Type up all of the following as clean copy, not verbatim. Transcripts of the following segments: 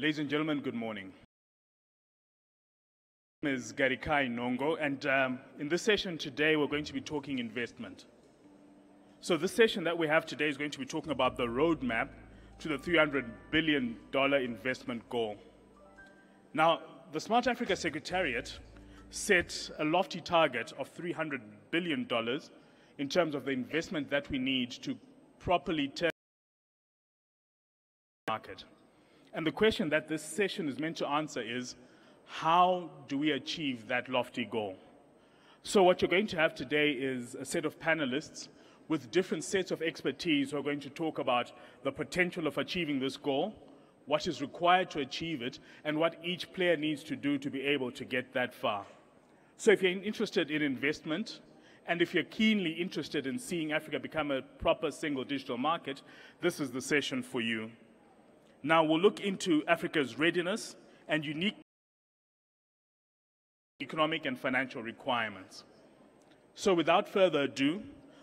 Ladies and gentlemen, good morning. My name is Garikai Nongo, and in this session today, we're going to be talking investment. So this session that we have today is going to be talking about the roadmap to the $300 billion investment goal. Now, the Smart Africa Secretariat set a lofty target of $300 billion in terms of the investment that we need to properly turn the market. And the question that this session is meant to answer is, how do we achieve that lofty goal? So what you're going to have today is a set of panelists with different sets of expertise who are going to talk about the potential of achieving this goal, what is required to achieve it, and what each player needs to do to be able to get that far. So if you're interested in investment, and if you're keenly interested in seeing Africa become a proper single digital market, this is the session for you. Now we'll look into Africa's readiness and unique economic and financial requirements. So without further ado,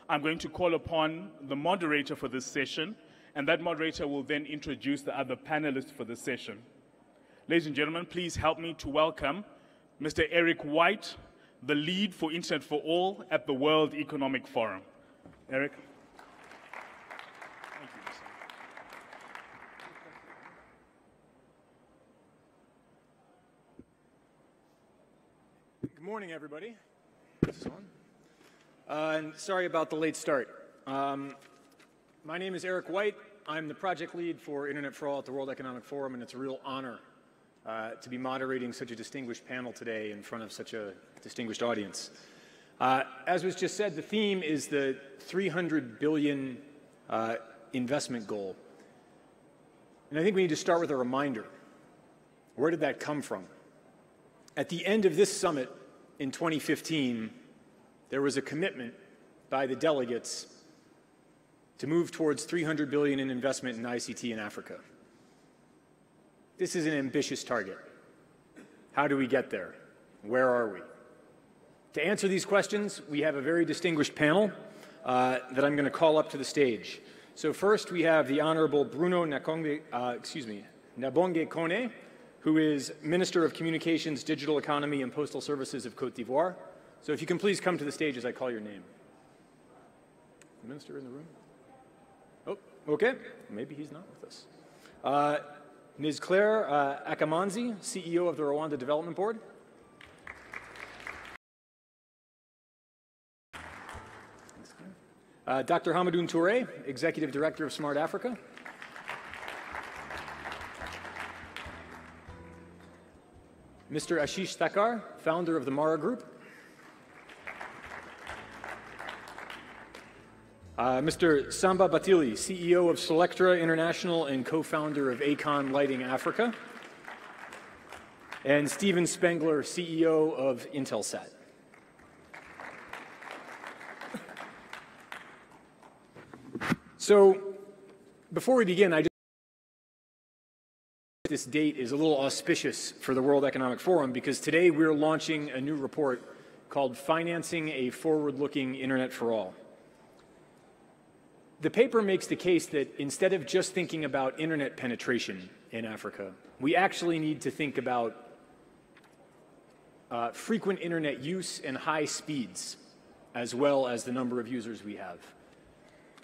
I'm going to call upon the moderator for this session, and that moderator will then introduce the other panelists for this session. Ladies and gentlemen, please help me to welcome Mr. Eric White, the lead for Internet for All at the World Economic Forum. Eric. Thank you, sir. Good morning, everybody. This is on. And sorry about the late start. My name is Eric White. I'm the project lead for Internet for All at the World Economic Forum, and it's a real honor to be moderating such a distinguished panel today in front of such a distinguished audience. As was just said, the theme is the $300 billion investment goal. And I think we need to start with a reminder. Where did that come from? At the end of this summit in 2015, there was a commitment by the delegates to move towards $300 billion in investment in ICT in Africa. This is an ambitious target. How do we get there? Where are we? To answer these questions, we have a very distinguished panel that I'm going to call up to the stage. So first, we have the Honorable Bruno Nabonge Kone, who is Minister of Communications, Digital Economy, and Postal Services of Côte d'Ivoire. So if you can please come to the stage as I call your name. The minister in the room? Oh, okay. Maybe he's not with us. Ms. Claire Akamanzi, CEO of the Rwanda Development Board. Dr. Hamadoun Touré, Executive Director of Smart Africa. Mr. Ashish Thakkar, founder of the Mara Group. Mr. Samba Batili, CEO of Selectra International and co-founder of Acon Lighting Africa. And Steven Spengler, CEO of Intelsat. So, before we begin, this date is a little auspicious for the World Economic Forum because today we're launching a new report called Financing a Forward-Looking Internet for All. The paper makes the case that instead of just thinking about internet penetration in Africa, we actually need to think about frequent internet use and high speeds, as well as the number of users we have.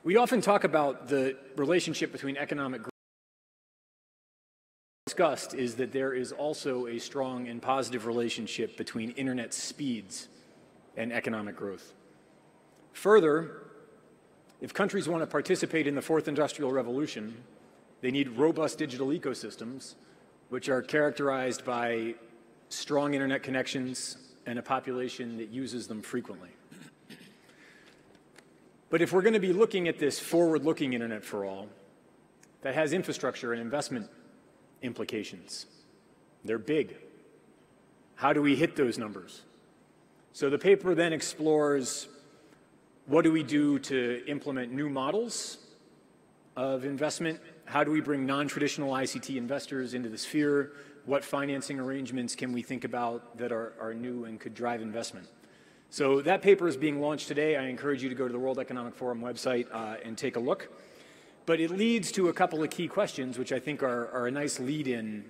We often talk about the relationship between economic growth. Discussed is that there is also a strong and positive relationship between internet speeds and economic growth. Further, if countries want to participate in the fourth industrial revolution, they need robust digital ecosystems, which are characterized by strong internet connections and a population that uses them frequently. But if we're going to be looking at this forward-looking internet for all, that has infrastructure and investment implications. They're big. How do we hit those numbers? So the paper then explores what do we do to implement new models of investment? How do we bring non-traditional ICT investors into the sphere? What financing arrangements can we think about that are new and could drive investment? So that paper is being launched today. I encourage you to go to the World Economic Forum website and take a look. But it leads to a couple of key questions, which I think are a nice lead-in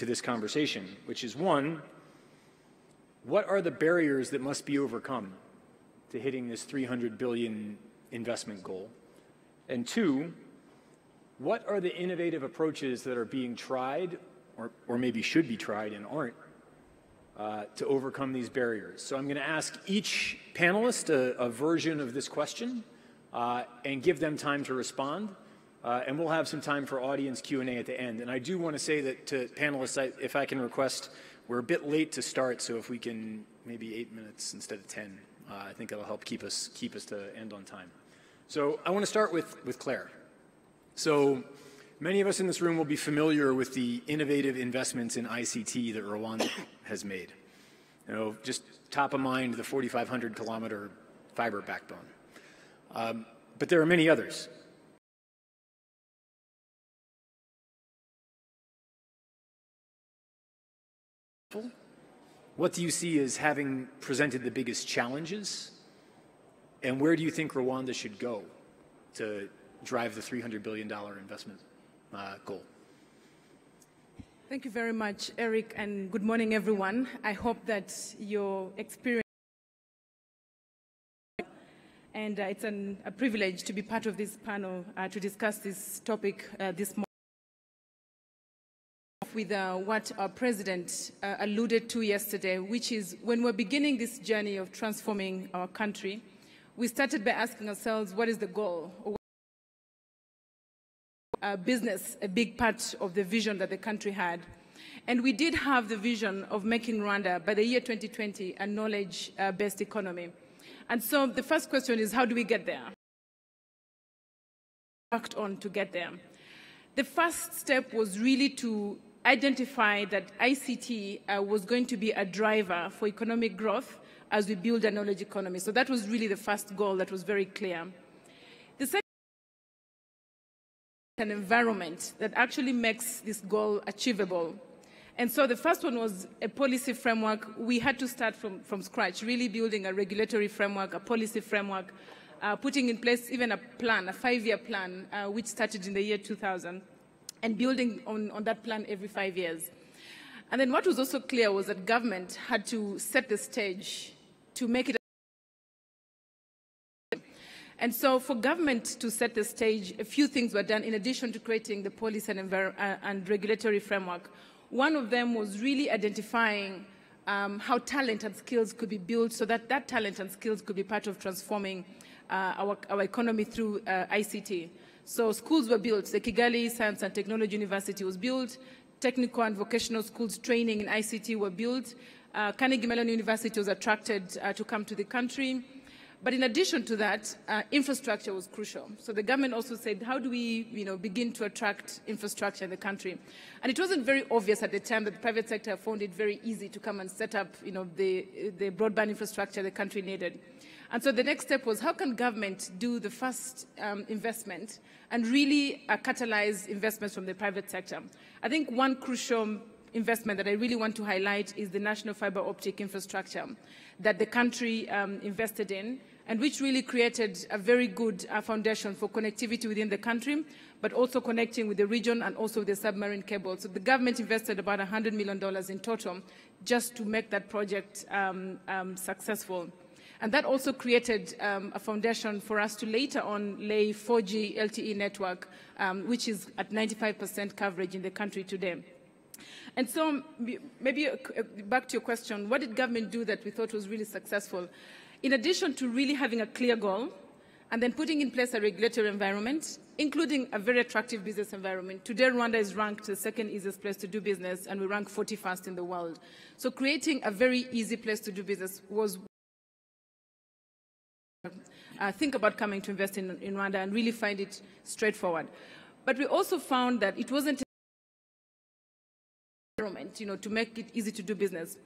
to this conversation, which is one, what are the barriers that must be overcome to hitting this 300 billion investment goal? And two, what are the innovative approaches that are being tried or maybe should be tried and aren't to overcome these barriers? So I'm going to ask each panelist a version of this question and give them time to respond. And we'll have some time for audience Q&A at the end. And I do want to say that to panelists, if I can request, we're a bit late to start, so if we can maybe 8 minutes instead of 10, I think it'll help keep us to end on time. So I want to start with Claire. So many of us in this room will be familiar with the innovative investments in ICT that Rwanda has made. You know, just top of mind, the 4,500 kilometer fiber backbone. But there are many others. What do you see as having presented the biggest challenges? And where do you think Rwanda should go to drive the $300 billion investment goal? Thank you very much, Eric, and good morning, everyone. I hope that your experience and it's a privilege to be part of this panel to discuss this topic this morning. With what our president alluded to yesterday, which is when we're beginning this journey of transforming our country, we started by asking ourselves, what is the goal? Business, a big part of the vision that the country had. And we did have the vision of making Rwanda, by the year 2020, a knowledge-based economy. And so the first question is, how do we get there? Worked on to get there. The first step was really to identify that ICT was going to be a driver for economic growth as we build a knowledge economy. So that was really the first goal that was very clear. The second is an environment that actually makes this goal achievable. And so the first one was a policy framework. We had to start from scratch, really building a regulatory framework, a policy framework, putting in place even a plan, a 5-year plan, which started in the year 2000. And building on that plan every 5 years. And then what was also clear was that government had to set the stage to make it. And so for government to set the stage, a few things were done in addition to creating the policy and regulatory framework. One of them was really identifying how talent and skills could be built so that that talent and skills could be part of transforming our economy through ICT. So schools were built. The Kigali Science and Technology University was built. Technical and vocational schools training in ICT were built. Carnegie Mellon University was attracted to come to the country. But in addition to that, infrastructure was crucial. So the government also said, how do we begin to attract infrastructure in the country? And it wasn't very obvious at the time that the private sector found it very easy to come and set up the broadband infrastructure the country needed. And so the next step was, how can government do the first investment and really catalyze investments from the private sector? I think one crucial investment that I really want to highlight is the national fiber optic infrastructure that the country invested in, and which really created a very good foundation for connectivity within the country, but also connecting with the region and also with the submarine cable. So the government invested about $100 million in total just to make that project successful. And that also created a foundation for us to later on lay 4G LTE network, which is at 95% coverage in the country today. And so maybe back to your question, what did government do that we thought was really successful? In addition to really having a clear goal and then putting in place a regulatory environment, including a very attractive business environment. Today, Rwanda is ranked the second easiest place to do business, and we rank 41st in the world. So creating a very easy place to do business was think about coming to invest in Rwanda and really find it straightforward. But we also found that it wasn't to make it easy to do business.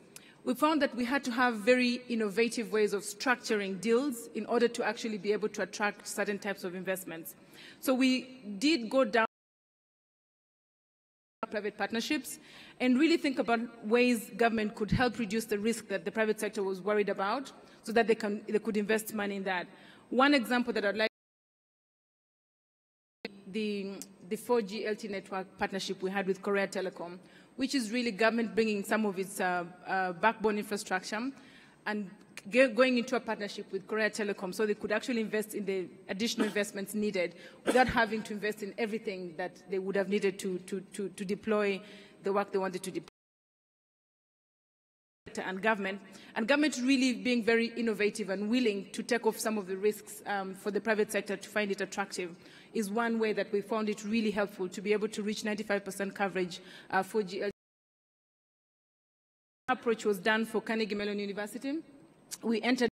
We found that we had to have very innovative ways of structuring deals in order to actually be able to attract certain types of investments. So we did go down private partnerships and really think about ways government could help reduce the risk that the private sector was worried about so that they could invest money in that. One example that I'd like, the the 4G LTE network partnership we had with Korea Telecom, which is really government bringing some of its backbone infrastructure and going into a partnership with Korea Telecom so they could actually invest in the additional investments needed without having to invest in everything that they would have needed to deploy the work they wanted to deploy. And government really being very innovative and willing to take off some of the risks for the private sector to find it attractive is one way that we found it really helpful to be able to reach 95% coverage for GL. Approach was done for Carnegie Mellon University. We entered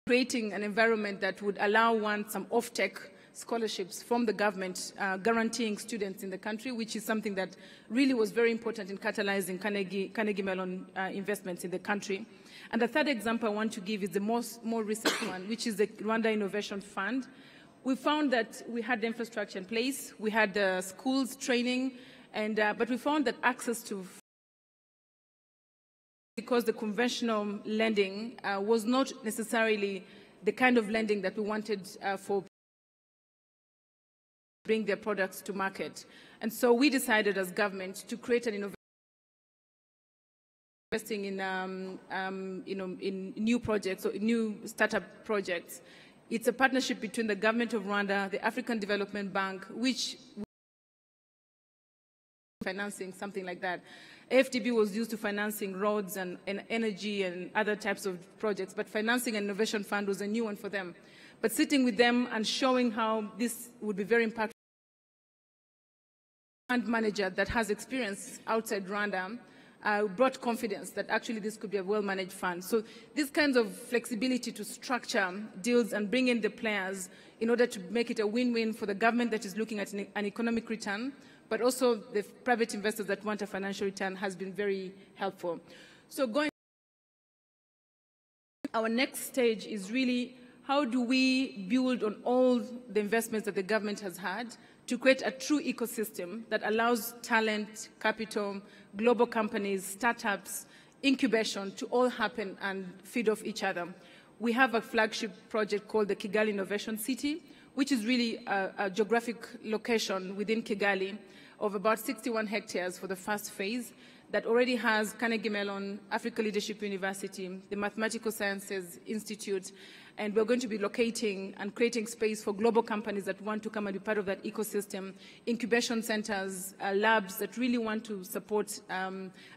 creating an environment that would allow some off-tech scholarships from the government, guaranteeing students in the country, which is something that really was very important in catalyzing Carnegie Mellon investments in the country. And the third example I want to give is the more recent one, which is the Rwanda Innovation Fund. We found that we had the infrastructure in place, we had the schools training, but we found that access to because the conventional lending was not necessarily the kind of lending that we wanted for bring their products to market. And so we decided as government to create an innovation investing in new projects or new startup projects. It's a partnership between the government of Rwanda, the African Development Bank, which financing something like that. AFDB was used to financing roads and energy and other types of projects, but financing an innovation fund was a new one for them. But sitting with them and showing how this would be very impactful. Fund manager that has experience outside Rwanda brought confidence that actually this could be a well-managed fund. So these kinds of flexibility to structure deals and bring in the players in order to make it a win-win for the government that is looking at an economic return, but also the private investors that want a financial return has been very helpful. So our next stage is really how do we build on all the investments that the government has had to create a true ecosystem that allows talent, capital, global companies, startups, incubation to all happen and feed off each other. We have a flagship project called the Kigali Innovation City, which is really a geographic location within Kigali of about 61 hectares for the first phase that already has Carnegie Mellon, Africa Leadership University, the Mathematical Sciences Institute, and we're going to be locating and creating space for global companies that want to come and be part of that ecosystem, incubation centers, labs that really want to support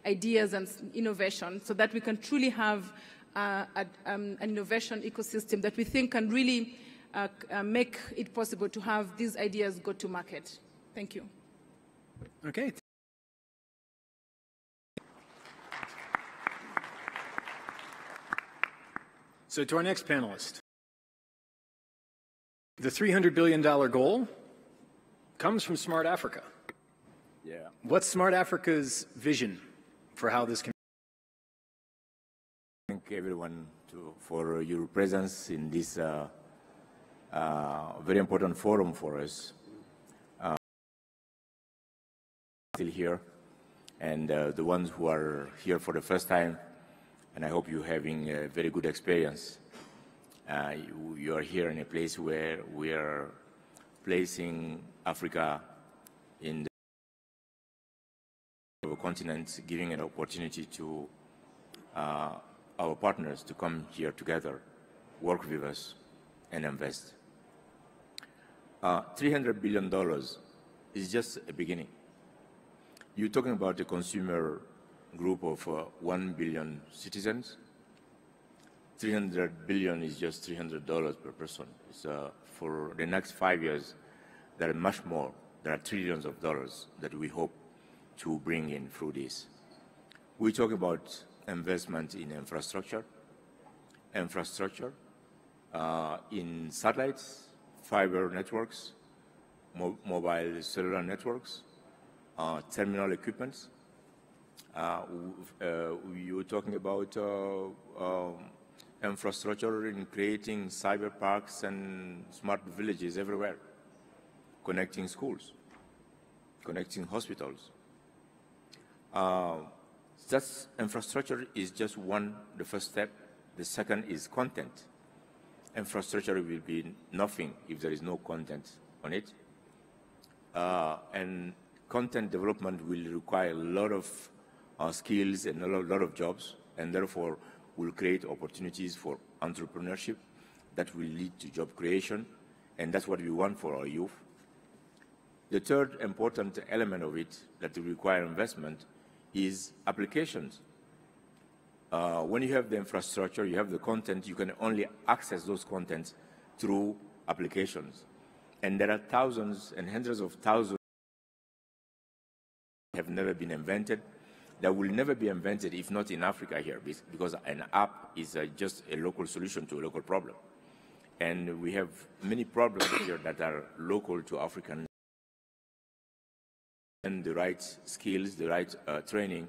ideas and innovation so that we can truly have an innovation ecosystem that we think can really make it possible to have these ideas go to market. Thank you. Okay. So to our next panelist. The $300 billion goal comes from Smart Africa. Yeah. What's Smart Africa's vision for how this can Thank everyone for your presence in this very important forum for us. Still here, and the ones who are here for the first time, and I hope you're having a very good experience. You are here in a place where we are placing Africa in the continent, giving an opportunity to our partners to come here together, work with us, and invest. $300 billion is just a beginning. You're talking about a consumer group of 1 billion citizens. $300 billion is just $300 per person. It's, for the next 5 years, there are much more. There are trillions of dollars that we hope to bring in through this. We talk about investment in infrastructure in satellites, fiber networks, mobile cellular networks, terminal equipments. You were talking about infrastructure in creating cyber parks and smart villages everywhere, connecting schools, connecting hospitals. Just infrastructure is just the first step. The second is content. Infrastructure will be nothing if there is no content on it. and content development will require a lot of skills and a lot of jobs, and therefore will create opportunities for entrepreneurship that will lead to job creation, and that's what we want for our youth. The third important element of it that will require investment is applications. When you have the infrastructure, you have the content, you can only access those contents through applications. And there are thousands and hundreds of thousands have never been invented, that will never be invented if not in Africa here, because an app is just a local solution to a local problem. And we have many problems here that are local to African. And the right skills, the right training,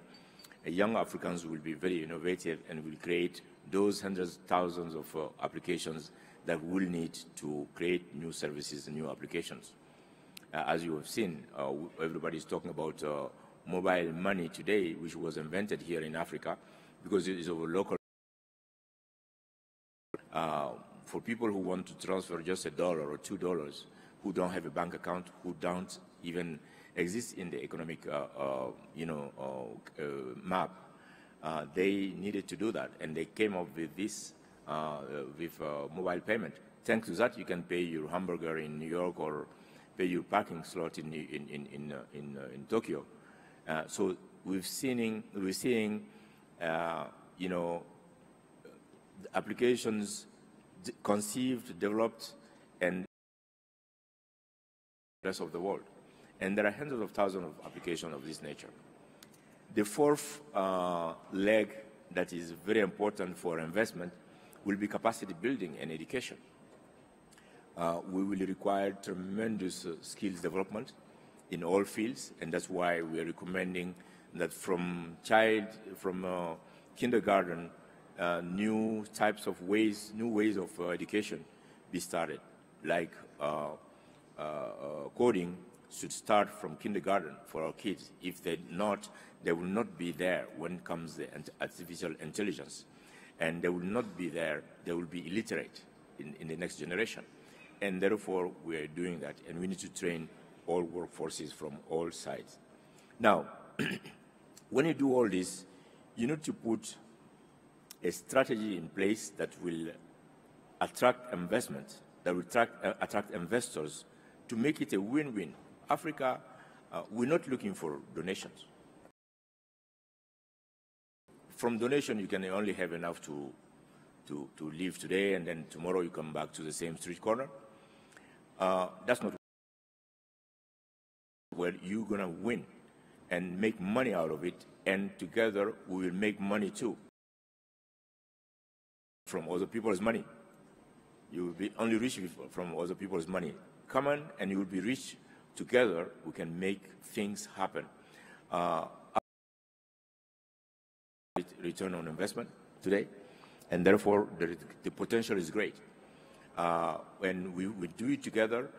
young Africans will be very innovative and will create those hundreds of thousands of applications that will need to create new services and new applications. As you have seen, everybody is talking about mobile money today, which was invented here in Africa because it is of a local. For people who want to transfer just $1 or $2, who don't have a bank account, who don't even exist in the economic map, they needed to do that, and they came up with this mobile payment. Thanks to that, you can pay your hamburger in New York or pay your parking slot in Tokyo. So we're seeing applications conceived, developed, and the rest of the world. And there are hundreds of thousands of applications of this nature. The fourth leg that is very important for investment will be capacity building and education. We will require tremendous skills development in all fields, and that's why we are recommending that from kindergarten, new types of ways, new ways of education be started, like coding should start from kindergarten for our kids. If they're not, they will not be there when it comes to artificial intelligence. And they will not be there, they will be illiterate in the next generation. And therefore, we are doing that, and we need to train all workforces from all sides. Now, when you do all this, you need to put a strategy in place that will attract investment, that will attract investors to make it a win-win. Africa, we're not looking for donations. From donation, you can only have enough to live today, and then tomorrow you come back to the same street corner. That's not where you're going to win and make money out of it, and together we will make money too from other people's money. You will be only rich from other people's money. Come on, and you will be rich. Together, we can make things happen. Return on investment today, and therefore the potential is great. When we do it together,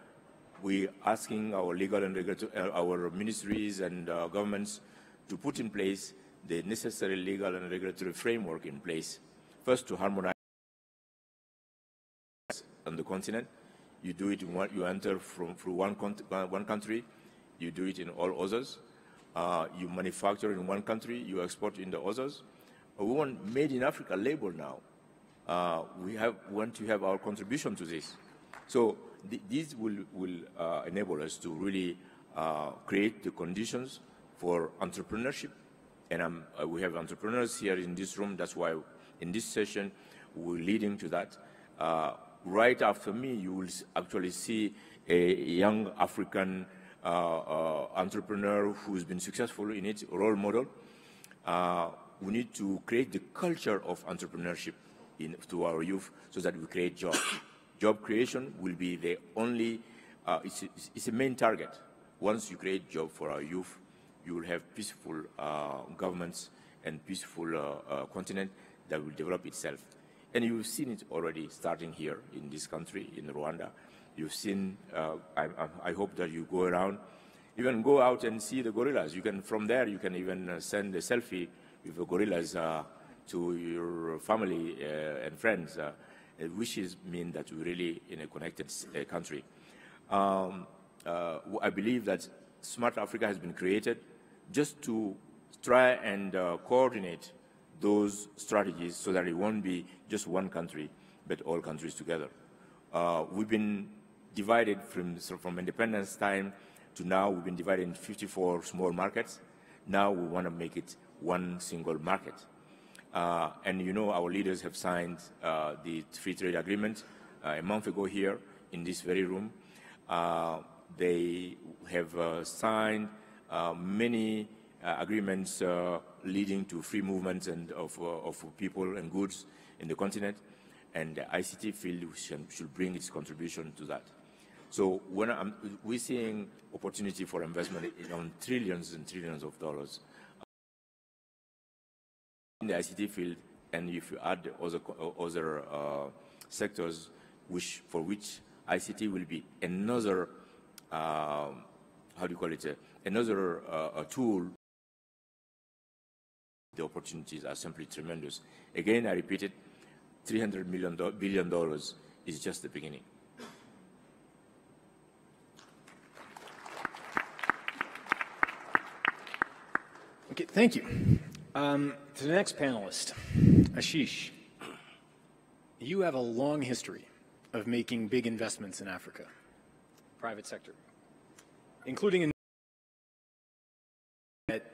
we're asking our legal and our ministries and governments to put in place the necessary legal and regulatory framework in place. First, to harmonize on the continent. You do it you enter through one country, you do it in all others. You manufacture in one country, you export in the others. We want made in Africa label now. We want to have our contribution to this. So these will enable us to really create the conditions for entrepreneurship. And we have entrepreneurs here in this room. That's why in this session we're leading to that. Right after me, you will actually see a young African entrepreneur who's been successful in it, a role model. We need to create the culture of entrepreneurship to our youth so that we create jobs. Job creation will be the only, it's a main target. Once you create job for our youth, you will have peaceful governments and peaceful continent that will develop itself. And you've seen it already starting here in this country, in Rwanda. You've seen, I hope that you go around, even go out and see the gorillas. You can, from there, you can even send a selfie with the gorillas to your family and friends, which mean that we're really in a connected country. I believe that Smart Africa has been created just to try and coordinate those strategies so that it won't be just one country, but all countries together. We've been divided from independence time to now. We've been divided in 54 small markets. Now we want to make it one single market. And you know, our leaders have signed the free trade agreement a month ago here in this very room. They have signed many agreements leading to free movements and of people and goods in the continent, and the ICT field should bring its contribution to that. So when we're seeing opportunity for investment on trillions and trillions of dollars in the ICT field, and if you add other sectors for which ICT will be another, how do you call it, another tool, the opportunities are simply tremendous. Again, I repeat it, $300 billion is just the beginning. Okay, thank you. To the next panelist, Ashish. You have a long history of making big investments in Africa, private sector, including in that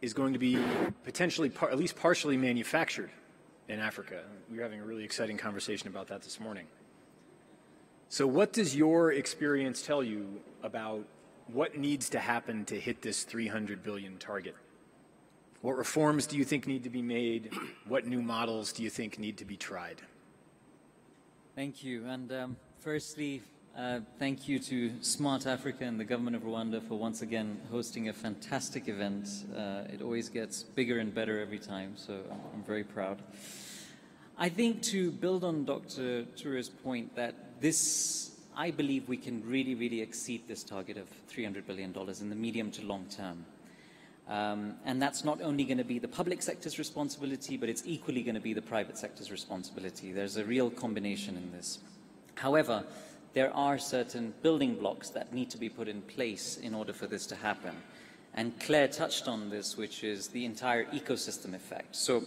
is going to be potentially, at least partially manufactured in Africa. We were having a really exciting conversation about that this morning. So what does your experience tell you about what needs to happen to hit this 300 billion target? What reforms do you think need to be made? What new models do you think need to be tried? Thank you. And firstly, thank you to Smart Africa and the government of Rwanda for once again hosting a fantastic event. It always gets bigger and better every time, so I'm very proud. I think to build on Dr. Toure's point that I believe we can really exceed this target of $300 billion in the medium to long term. And that's not only going to be the public sector's responsibility, but it's equally going to be the private sector's responsibility. There's a real combination in this. However, there are certain building blocks that need to be put in place in order for this to happen. And Claire touched on this, which is the entire ecosystem effect. So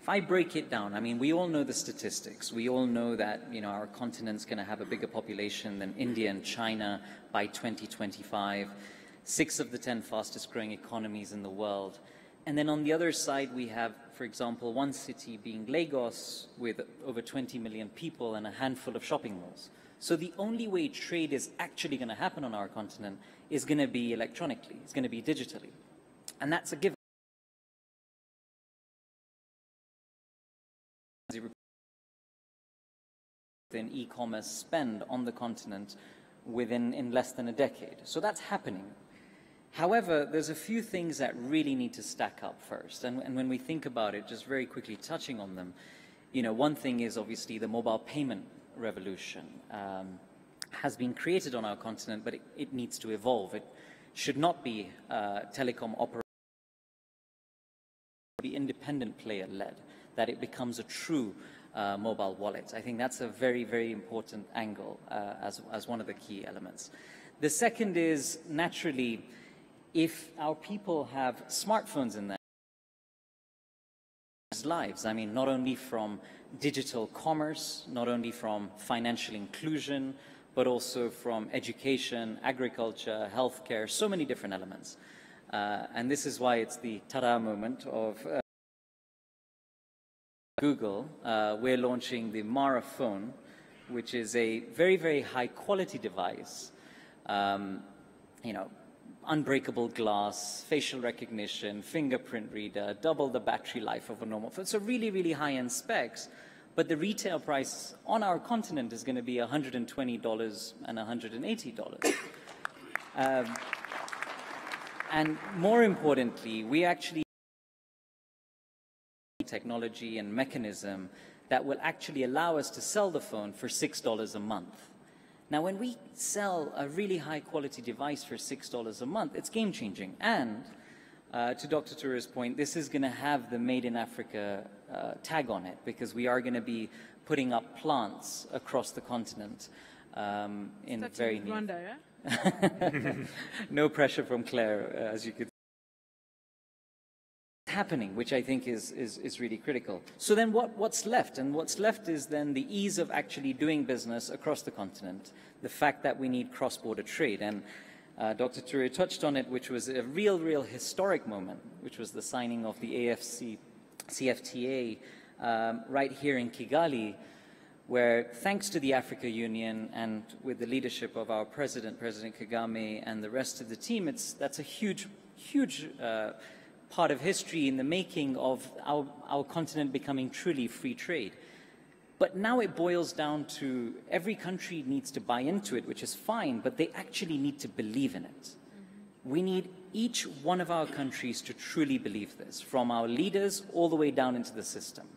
if I break it down, I mean, we all know the statistics. We all know that, you know, our continent's going to have a bigger population than India and China by 2025. 6 of the 10 fastest growing economies in the world. And then on the other side, we have, for example, one city being Lagos with over 20 million people and a handful of shopping malls. So the only way trade is actually going to happen on our continent is going to be electronically. It's going to be digitally. And that's a given. In e-commerce spend on the continent in less than a decade. So that's happening. However, there's a few things that really need to stack up first. And when we think about it, just very quickly touching on them, you know, one thing is obviously the mobile payment revolution has been created on our continent, but it needs to evolve. It should not be telecom operator, be independent player led, that it becomes a true mobile wallet. I think that's a very important angle as one of the key elements. The second is, naturally, if our people have smartphones in their lives, I mean, not only from digital commerce, not only from financial inclusion, but also from education, agriculture, healthcare, so many different elements. And this is why it's the ta-da moment of Google. We're launching the Mara phone, which is a very high quality device. You know, unbreakable glass, facial recognition, fingerprint reader, double the battery life of a normal phone. So really high-end specs. But the retail price on our continent is going to be $120 and $180. And more importantly, we actually technology and mechanism that will actually allow us to sell the phone for $6 a month. Now, when we sell a really high-quality device for $6 a month, it's game-changing. And to Dr. Toure's point, this is going to have the Made in Africa tag on it, because we are going to be putting up plants across the continent in very near. Rwanda, yeah? No pressure from Claire, as you could happening, which I think is really critical. So then what's left? And what's left is then the ease of actually doing business across the continent, the fact that we need cross-border trade. And Dr. Toure touched on it, which was a real historic moment, which was the signing of the CFTA right here in Kigali, where thanks to the Africa Union and with the leadership of our President Kagame and the rest of the team, that's a huge part of history in the making of our continent becoming truly free trade. But now it boils down to every country needs to buy into it, which is fine, but they actually need to believe in it. We need each one of our countries to truly believe this, from our leaders all the way down into the system.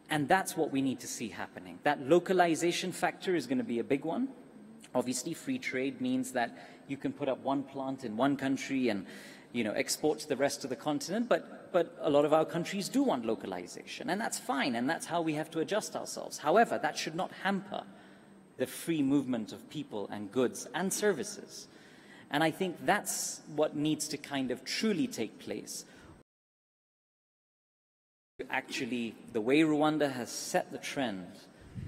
And that's what we need to see happening. That localization factor is going to be a big one. Obviously, free trade means that you can put up one plant in one country and export to the rest of the continent, but a lot of our countries do want localization, and that's fine, and that's how we have to adjust ourselves. However, that should not hamper the free movement of people and goods and services. And I think that's what needs to kind of truly take place. Actually, the way Rwanda has set the trend,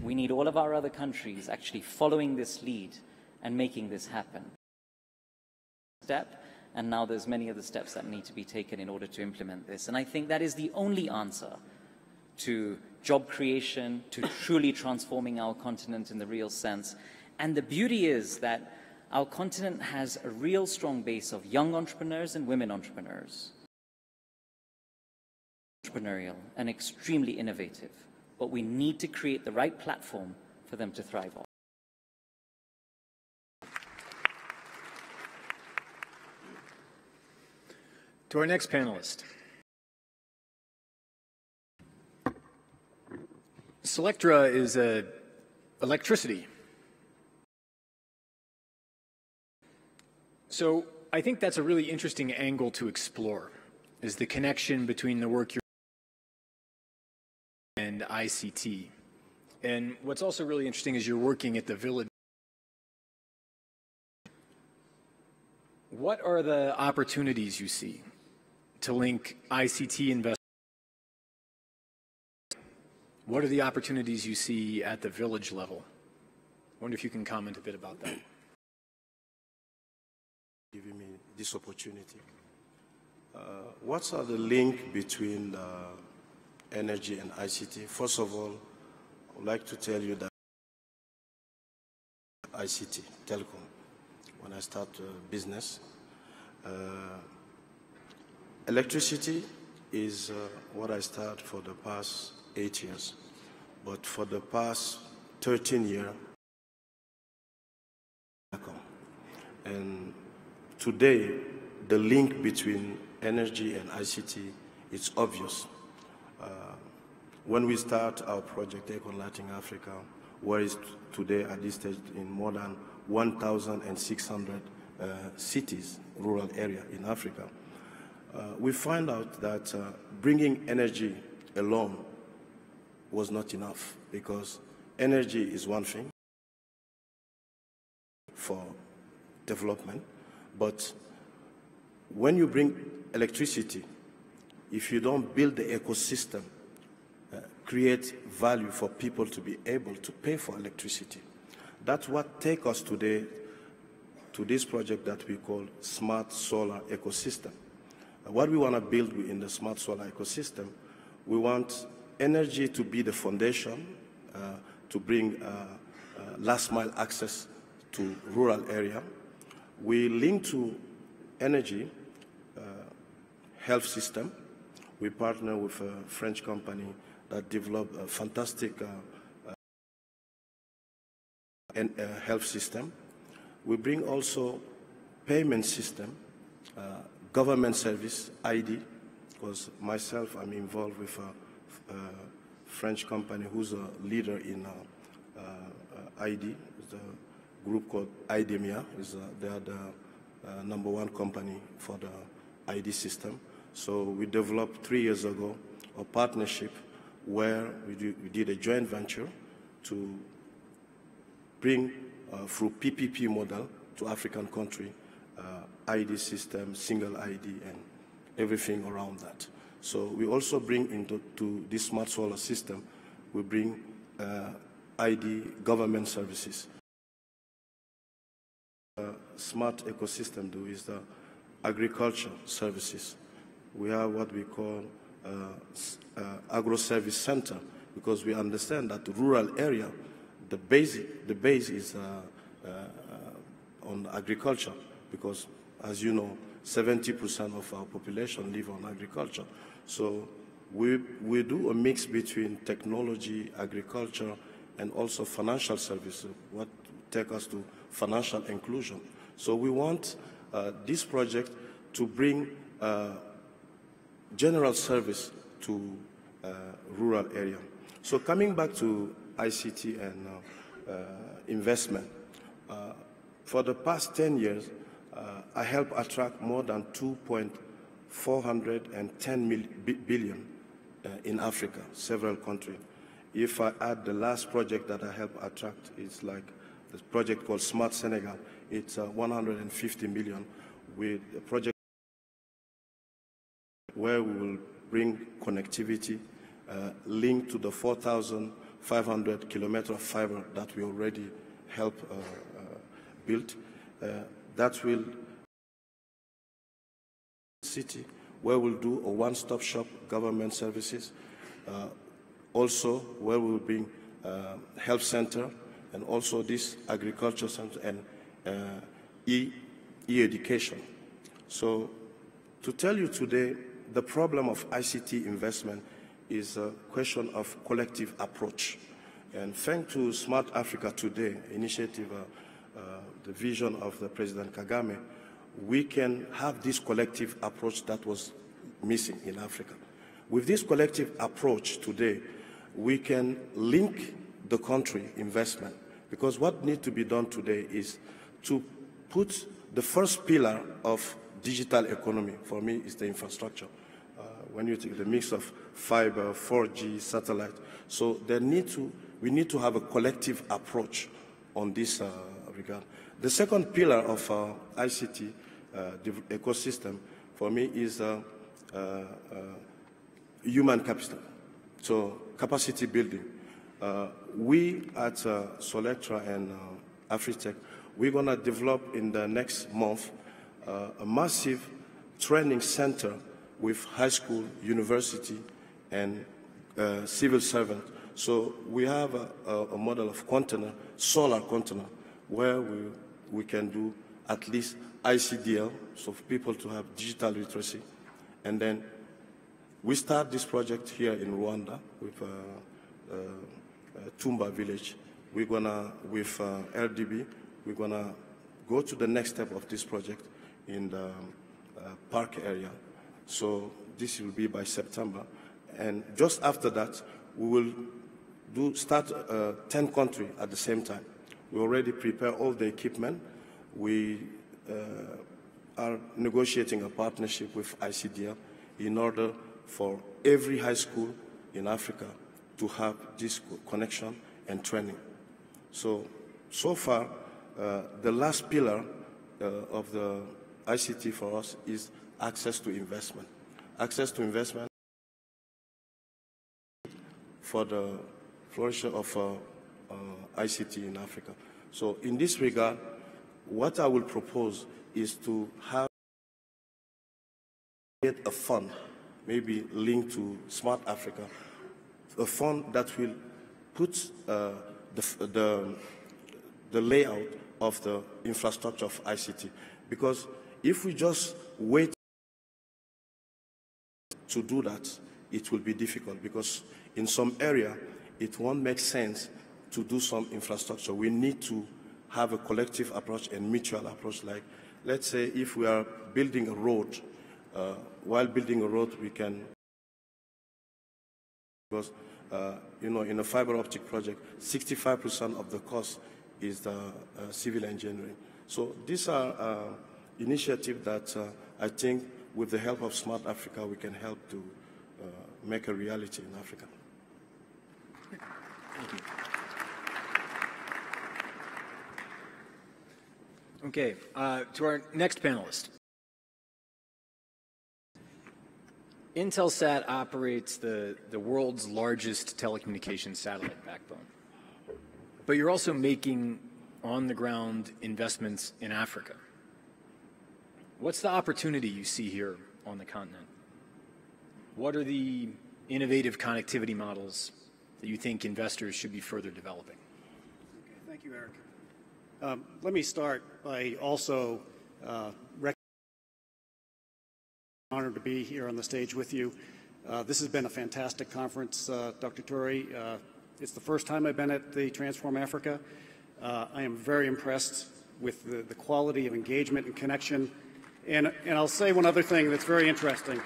we need all of our other countries actually following this lead and making this happen. And now there's many other steps that need to be taken in order to implement this. And I think that is the only answer to job creation, to truly transforming our continent in the real sense. And the beauty is that our continent has a real strong base of young entrepreneurs and women entrepreneurs. Entrepreneurial and extremely innovative. But we need to create the right platform for them to thrive on. To our next panelist. Selectra is electricity. So I think that's a really interesting angle to explore, is the connection between the work you're doing and ICT. And what's also really interesting is you're working at the village. What are the opportunities you see to link ICT investment? What are the opportunities you see at the village level? I wonder if you can comment a bit about that. Giving me this opportunity. What are the link between energy and ICT? First of all, I would like to tell you that ICT, telecom, when I start business, electricity is what I start for the past 8 years, but for the past 13 years, and today the link between energy and ICT is obvious. When we start our project Econ Latin Africa, where is today at this stage in more than 1,600 cities, rural area in Africa, we find out that bringing energy alone was not enough, because energy is one thing for development, but when you bring electricity, if you don't build the ecosystem, create value for people to be able to pay for electricity. That's what takes us today to this project that we call Smart Solar Ecosystem. What we want to build in the Smart Solar Ecosystem, we want energy to be the foundation to bring last mile access to rural area. We link to energy health system. We partner with a French company that developed a fantastic health system. We bring also payment system, government service, ID, because myself, I'm involved with a French company who's a leader in ID. It's a group called IDEMIA. They are the #1 company for the ID system. So we developed 3 years ago a partnership where we did a joint venture to bring, through PPP model, to African country, ID system, single ID, and everything around that. So we also bring into this smart solar system, we bring ID government services. Smart ecosystem is the agriculture services. We have what we call agro-service center, because we understand that the rural area, the base is on agriculture, because as you know, 70% of our population live on agriculture. So we do a mix between technology, agriculture, and also financial services, what take us to financial inclusion. So we want this project to bring general service to rural area. So coming back to ICT and investment, for the past 10 years, I helped attract more than 2.410 billion in Africa, several countries. If I add the last project that I helped attract, it's like this project called Smart Senegal. It's 150 million with a project where we will bring connectivity linked to the 4,500 kilometers of fiber that we already helped build. That will city where we'll do a one-stop shop government services. Also where we'll bring health center and also this agriculture center and e-education. So to tell you today, the problem of ICT investment is a question of collective approach. And thanks to Smart Africa Today initiative, the vision of the President Kagame, we can have this collective approach that was missing in Africa. With this collective approach today, we can link the country investment, because what needs to be done today is to put the first pillar of digital economy, for me, is the infrastructure. When you take the mix of fiber, 4G, satellite, so we need to have a collective approach on this regard. The second pillar of ICT ecosystem, for me, is human capital, so capacity building. We at Solectra and Afritech, we're going to develop in the next month a massive training center with high school, university, and civil servant. So we have a model of container, solar container, where we can do at least ICDL, so for people to have digital literacy. And then we start this project here in Rwanda with Tumba village. We're gonna, with RDB, we're gonna go to the next step of this project in the park area. So this will be by September. And just after that, we will start 10 countries at the same time. We already prepare all the equipment. We are negotiating a partnership with ICDL in order for every high school in Africa to have this connection and training. So far, the last pillar of the ICT for us is access to investment. Access to investment for the flourishing of ICT in Africa. So in this regard, what I will propose is to have a fund, maybe linked to Smart Africa, a fund that will put the layout of the infrastructure of ICT. Because if we just wait to do that, it will be difficult, because in some area, it won't make sense to do some infrastructure. We need to have a collective approach and mutual approach. Like, let's say if we are building a road, while building a road, we can, because, you know, in a fiber optic project, 65% of the cost is the civil engineering. So these are initiatives that I think with the help of Smart Africa, we can help to make a reality in Africa. Thank you. Okay, to our next panelist. Intelsat operates the world's largest telecommunications satellite backbone. But you're also making on-the-ground investments in Africa. What's the opportunity you see here on the continent? What are the innovative connectivity models that you think investors should be further developing? Okay, thank you, Eric. Let me start by also honored to be here on the stage with you. This has been a fantastic conference, Dr. Toure. It's the first time I've been at the Transform Africa. I am very impressed with the quality of engagement and connection. And I'll say one other thing that's very interesting.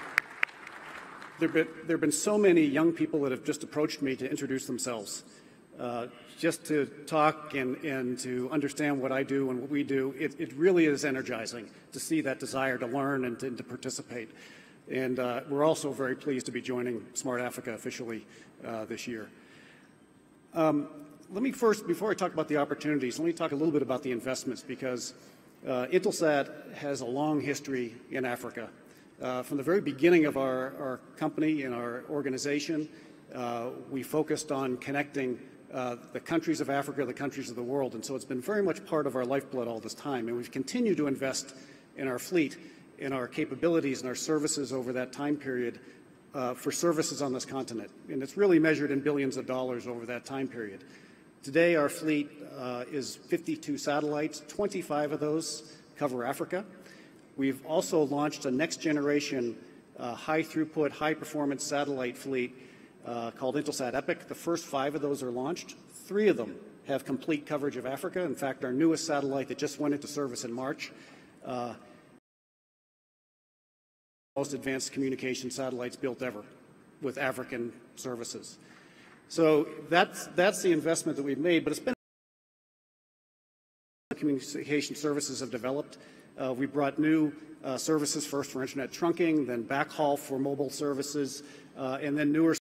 There have been so many young people that have just approached me to introduce themselves, just to talk and to understand what I do and what we do. It really is energizing to see that desire to learn and to participate. And we're also very pleased to be joining Smart Africa officially this year. Let me first, before I talk about the opportunities, let me talk a little bit about the investments, because Intelsat has a long history in Africa. From the very beginning of our company and our organization, we focused on connecting the countries of Africa, the countries of the world, and so it's been very much part of our lifeblood all this time, and we've continued to invest in our fleet, in our capabilities and our services over that time period for services on this continent, and it's really measured in billions of dollars over that time period. Today, our fleet is 52 satellites. 25 of those cover Africa. We've also launched a next-generation high-throughput, high-performance satellite fleet called Intelsat Epic. The first 5 of those are launched. 3 of them have complete coverage of Africa. In fact, our newest satellite that just went into service in March, most advanced communication satellites built ever with African services. So that's the investment that we've made, but it's been communication services have developed. We brought new services, first for internet trunking, then backhaul for mobile services, and then newer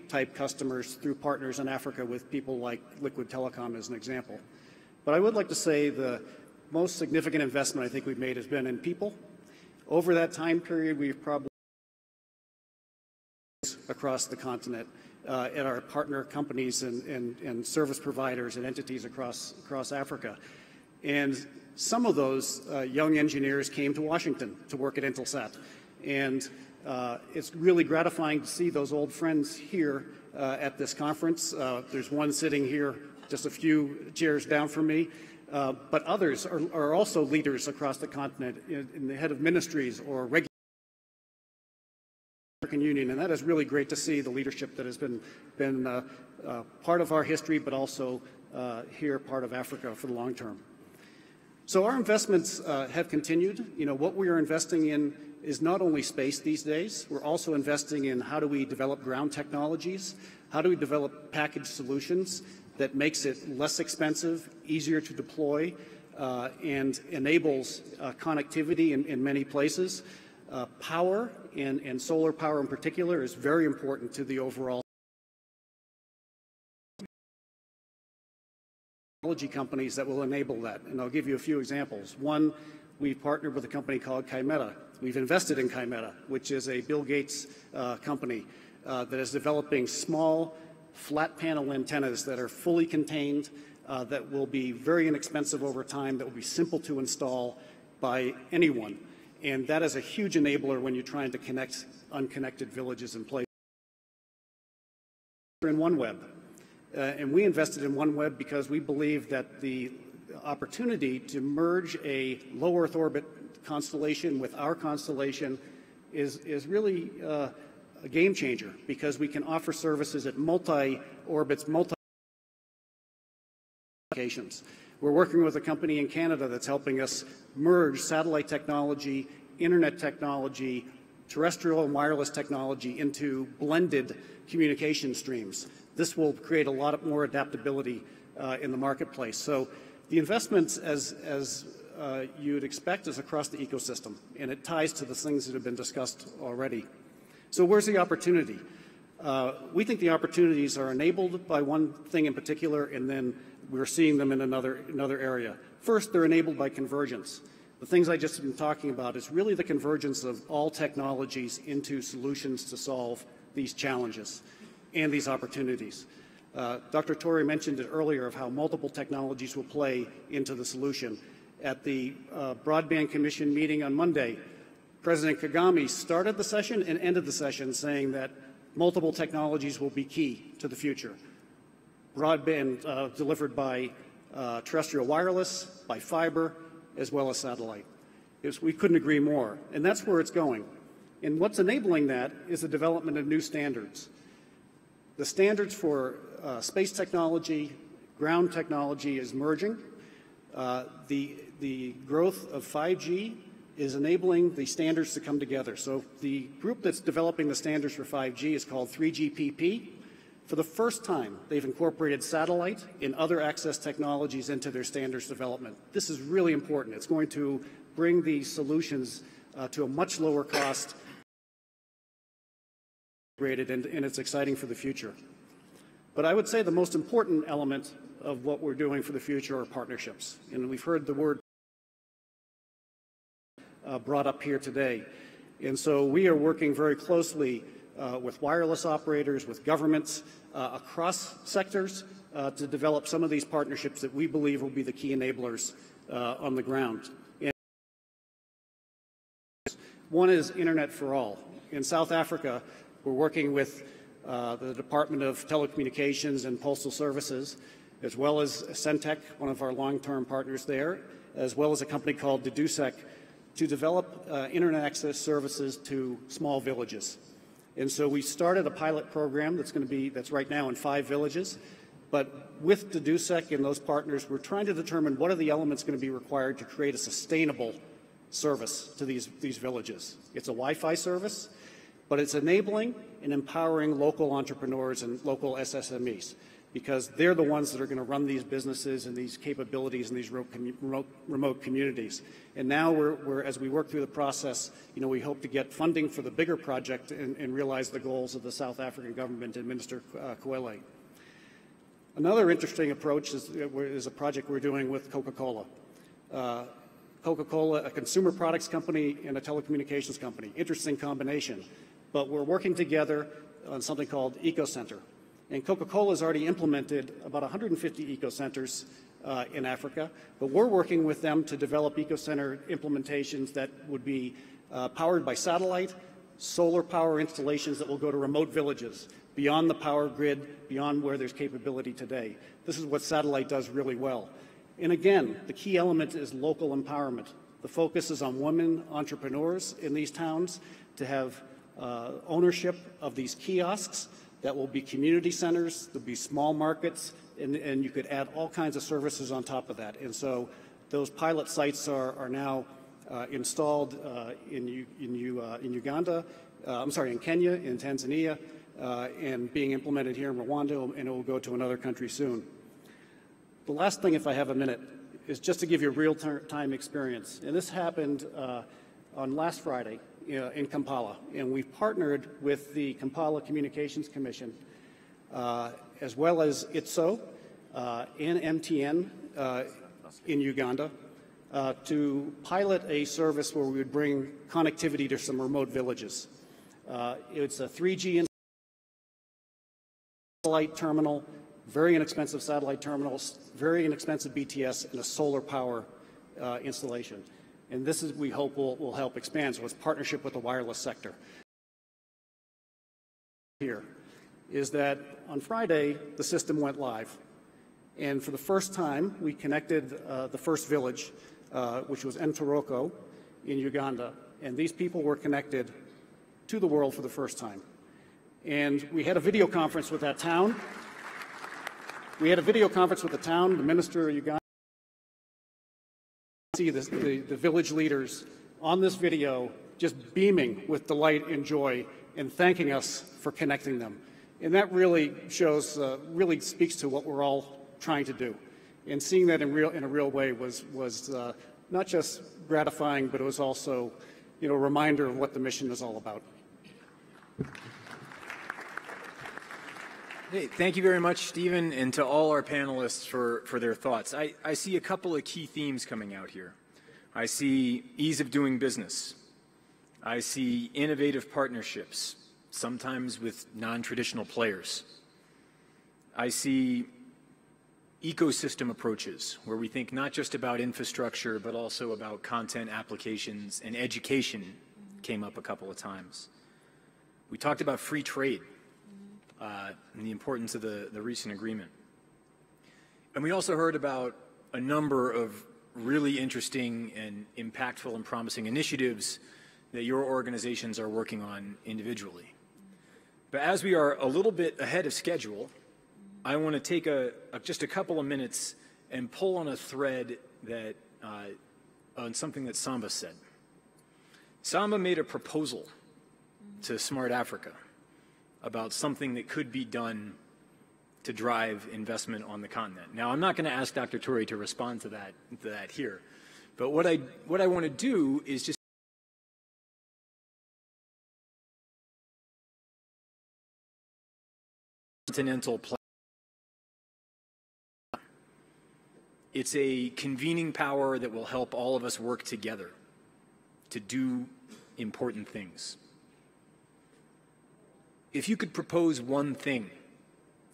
type customers through partners in Africa with people like Liquid Telecom as an example. But I would like to say the most significant investment I think we've made has been in people. Over that time period, we've probably across the continent at our partner companies and service providers and entities across Africa. And some of those young engineers came to Washington to work at Intelsat. And it's really gratifying to see those old friends here at this conference. There's one sitting here just a few chairs down from me. But others are also leaders across the continent in the head of ministries or regular Union, and that is really great to see the leadership that has been part of our history, but also here part of Africa for the long term. So our investments have continued. You know, what we are investing in is not only space these days, we're also investing in how do we develop ground technologies, how do we develop packaged solutions that makes it less expensive, easier to deploy, and enables connectivity in many places. Power, and solar power in particular, is very important to the overall technology companies that will enable that. And I'll give you a few examples. One, we've partnered with a company called Kymeta. We've invested in Kymeta, which is a Bill Gates company that is developing small, flat panel antennas that are fully contained, that will be very inexpensive over time, that will be simple to install by anyone. And that is a huge enabler when you're trying to connect unconnected villages and places. In OneWeb. And we invested in OneWeb because we believe that the opportunity to merge a low Earth orbit constellation with our constellation is really a game changer, because we can offer services at multi-orbits, multi-locations. We're working with a company in Canada that's helping us merge satellite technology, internet technology, terrestrial and wireless technology into blended communication streams. This will create a lot more adaptability in the marketplace. So the investments, as you'd expect, is across the ecosystem, and it ties to the things that have been discussed already. So where's the opportunity? We think the opportunities are enabled by one thing in particular, and then we're seeing them in another area. First, they're enabled by convergence. The things I just been talking about is really the convergence of all technologies into solutions to solve these challenges and these opportunities. Dr. Torre mentioned it earlier of how multiple technologies will play into the solution. At the Broadband Commission meeting on Monday, President Kagame started the session and ended the session saying that multiple technologies will be key to the future. Broadband delivered by terrestrial wireless, by fiber, as well as satellite. We couldn't agree more, and that's where it's going. And what's enabling that is the development of new standards. The standards for space technology, ground technology is merging. The growth of 5G is enabling the standards to come together. So the group that's developing the standards for 5G is called 3GPP. For the first time, they've incorporated satellite and other access technologies into their standards development. This is really important. It's going to bring these solutions to a much lower cost, and it's exciting for the future. But I would say the most important element of what we're doing for the future are partnerships. And we've heard the word brought up here today. And so we are working very closely with wireless operators, with governments across sectors to develop some of these partnerships that we believe will be the key enablers on the ground. And one is Internet for All. In South Africa, we're working with the Department of Telecommunications and Postal Services, as well as Centec, one of our long-term partners there, as well as a company called Dedusec, to develop Internet access services to small villages. And so we started a pilot program that's right now in 5 villages. But with Dedusec and those partners, we're trying to determine what are the elements going to be required to create a sustainable service to these villages. It's a Wi-Fi service, but it's enabling and empowering local entrepreneurs and local SSMEs, because they're the ones that are going to run these businesses and these capabilities in these remote communities. And now as we work through the process, we hope to get funding for the bigger project and realize the goals of the South African government and Minister Kwele. Another interesting approach is a project we're doing with Coca-Cola. Coca-Cola, a consumer products company and a telecommunications company. Interesting combination. But we're working together on something called Eco Center. And Coca-Cola has already implemented about 150 eco centers in Africa, but we're working with them to develop eco center implementations that would be powered by satellite, solar power installations that will go to remote villages, beyond the power grid, beyond where there's capability today. This is what satellite does really well. And again, the key element is local empowerment. The focus is on women entrepreneurs in these towns to have ownership of these kiosks that will be community centers, there'll be small markets, and you could add all kinds of services on top of that. And so those pilot sites are now installed in Uganda, in Kenya, in Tanzania, and being implemented here in Rwanda, and it will go to another country soon. The last thing, if I have a minute, is just to give you a real-time experience. And this happened on last Friday in Kampala. And we've partnered with the Kampala Communications Commission, as well as ITSO and MTN in Uganda, to pilot a service where we would bring connectivity to some remote villages. It's a 3G satellite terminal, very inexpensive satellite terminals, very inexpensive BTS, and a solar power installation. And this is, we hope, will help expand. So it's partnership with the wireless sector. Here is that on Friday, the system went live. And for the first time, we connected the first village, which was Ntoroko in Uganda. And these people were connected to the world for the first time. And we had a video conference with that town. The minister of Uganda. See the village leaders on this video just beaming with delight and joy and thanking us for connecting them. And that really shows, really speaks to what we're all trying to do. And seeing that in a real way was not just gratifying, but it was also, a reminder of what the mission is all about. Hey, thank you very much, Stephen, and to all our panelists for their thoughts. I see a couple of key themes coming out here. I see ease of doing business. I see innovative partnerships, sometimes with non-traditional players. I see ecosystem approaches, where we think not just about infrastructure, but also about content applications, and education came up a couple of times. We talked about free trade and the importance of the recent agreement. And we also heard about a number of really interesting and impactful and promising initiatives that your organizations are working on individually. But as we are a little bit ahead of schedule, I want to take just a couple of minutes and pull on a thread that on something that Samba said. Samba made a proposal to Smart Africa about something that could be done to drive investment on the continent. Now, I'm not going to ask Dr. Toure to respond to that here, but what I want to do is just continental plan. It's a convening power that will help all of us work together to do important things. If you could propose one thing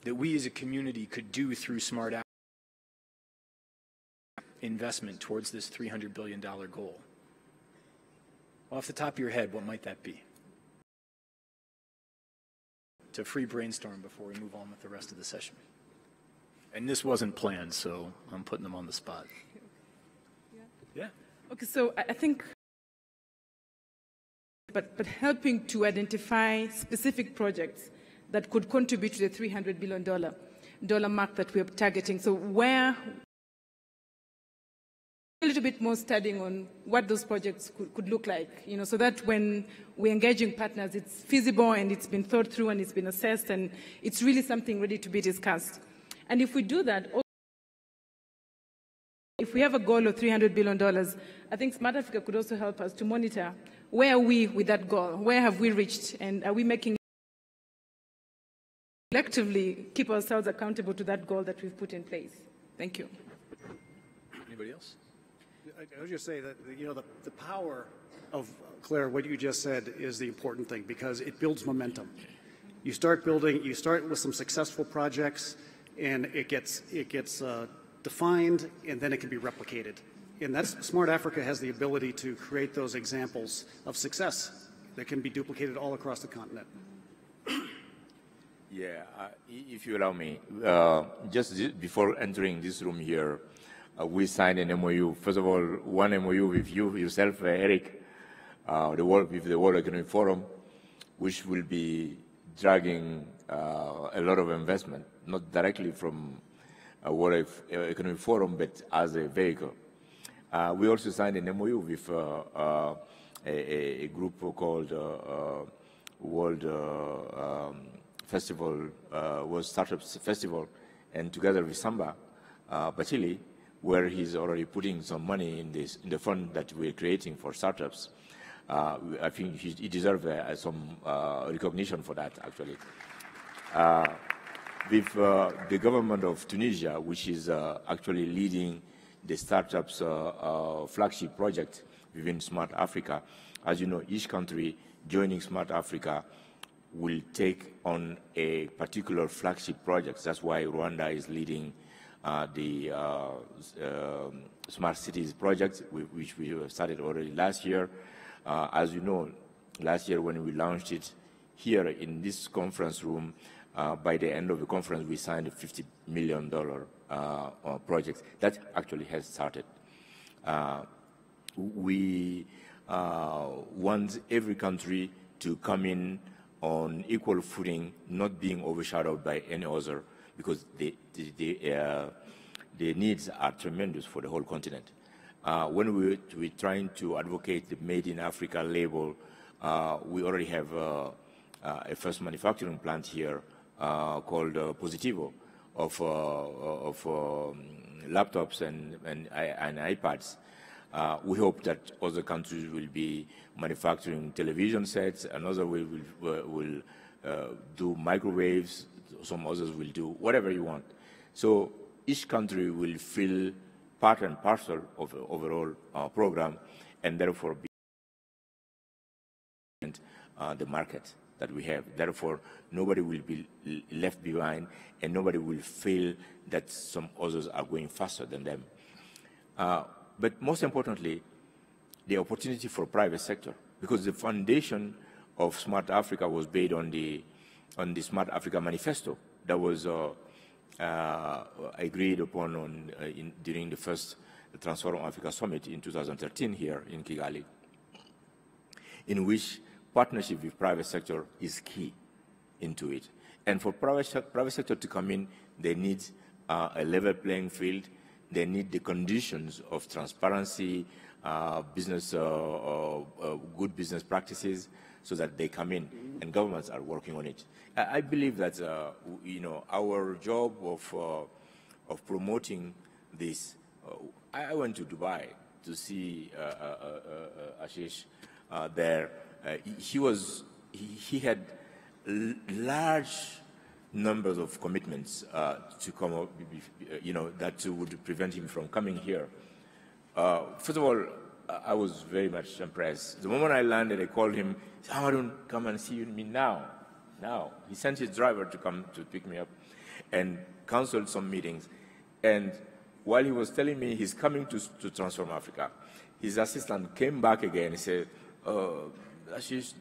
that we as a community could do through Smart Africa investment towards this $300 billion goal, off the top of your head, what might that be? To free brainstorm before we move on with the rest of the session. And this wasn't planned, so I'm putting them on the spot. Yeah. Okay, so I think, but helping to identify specific projects that could contribute to the $300 billion mark that we're targeting. So where a little bit more studying on what those projects could look like, so that when we're engaging partners, it's feasible and it's been thought through and it's been assessed and it's really something ready to be discussed. And if we do that, if we have a goal of $300 billion, I think Smart Africa could also help us to monitor where are we with that goal, where have we reached, and are we making collectively keep ourselves accountable to that goal that we've put in place. Thank you. Anybody else? I would just say that the power of, Claire, what you just said is the important thing, because it builds momentum. You start with some successful projects, and it gets defined, and then it can be replicated. And Smart Africa has the ability to create those examples of success that can be duplicated all across the continent. Yeah, if you allow me, just before entering this room here, we signed an MOU. First of all, one MOU with yourself, Eric, with the World Economic Forum, which will be dragging a lot of investment, not directly from a World Economic Forum, but as a vehicle. We also signed an MOU with a group called World Startups Festival, and together with Samba Bachili, where he's already putting some money in the fund that we're creating for startups. I think he deserves some recognition for that, actually. With the government of Tunisia, which is actually leading the startups flagship project within Smart Africa. As you know, each country joining Smart Africa will take on a particular flagship project. That's why Rwanda is leading the Smart Cities project, which we started already last year. As you know, last year when we launched it here in this conference room, by the end of the conference, we signed a $50 million project. That actually has started. We want every country to come in on equal footing, not being overshadowed by any other, because the needs are tremendous for the whole continent. When we're trying to advocate the Made in Africa label, we already have a first manufacturing plant here called Positivo of laptops and iPads. We hope that other countries will be manufacturing television sets, another will do microwaves some others will do, whatever you want. So each country will feel part and parcel of the overall program, and therefore be the market that we have. Therefore, nobody will be left behind, and nobody will feel that some others are going faster than them. But most importantly, the opportunity for private sector, because the foundation of Smart Africa was based on the Smart Africa Manifesto that was agreed upon during the first Transform Africa Summit in 2013 here in Kigali, in which partnership with private sector is key into it. And for private sector to come in, they need a level playing field. They need the conditions of transparency, good business practices, so that they come in, and governments are working on it. I believe that our job of promoting this. I went to Dubai to see Ashish there. He had large numbers of commitments to come up, that would prevent him from coming here. First of all, I was very much impressed. The moment I landed, I called him, said, "Hamadun, come and see me now." Now. He sent his driver to come to pick me up and canceled some meetings. And while he was telling me he's coming to Transform Africa, his assistant came back again and said, Ashish,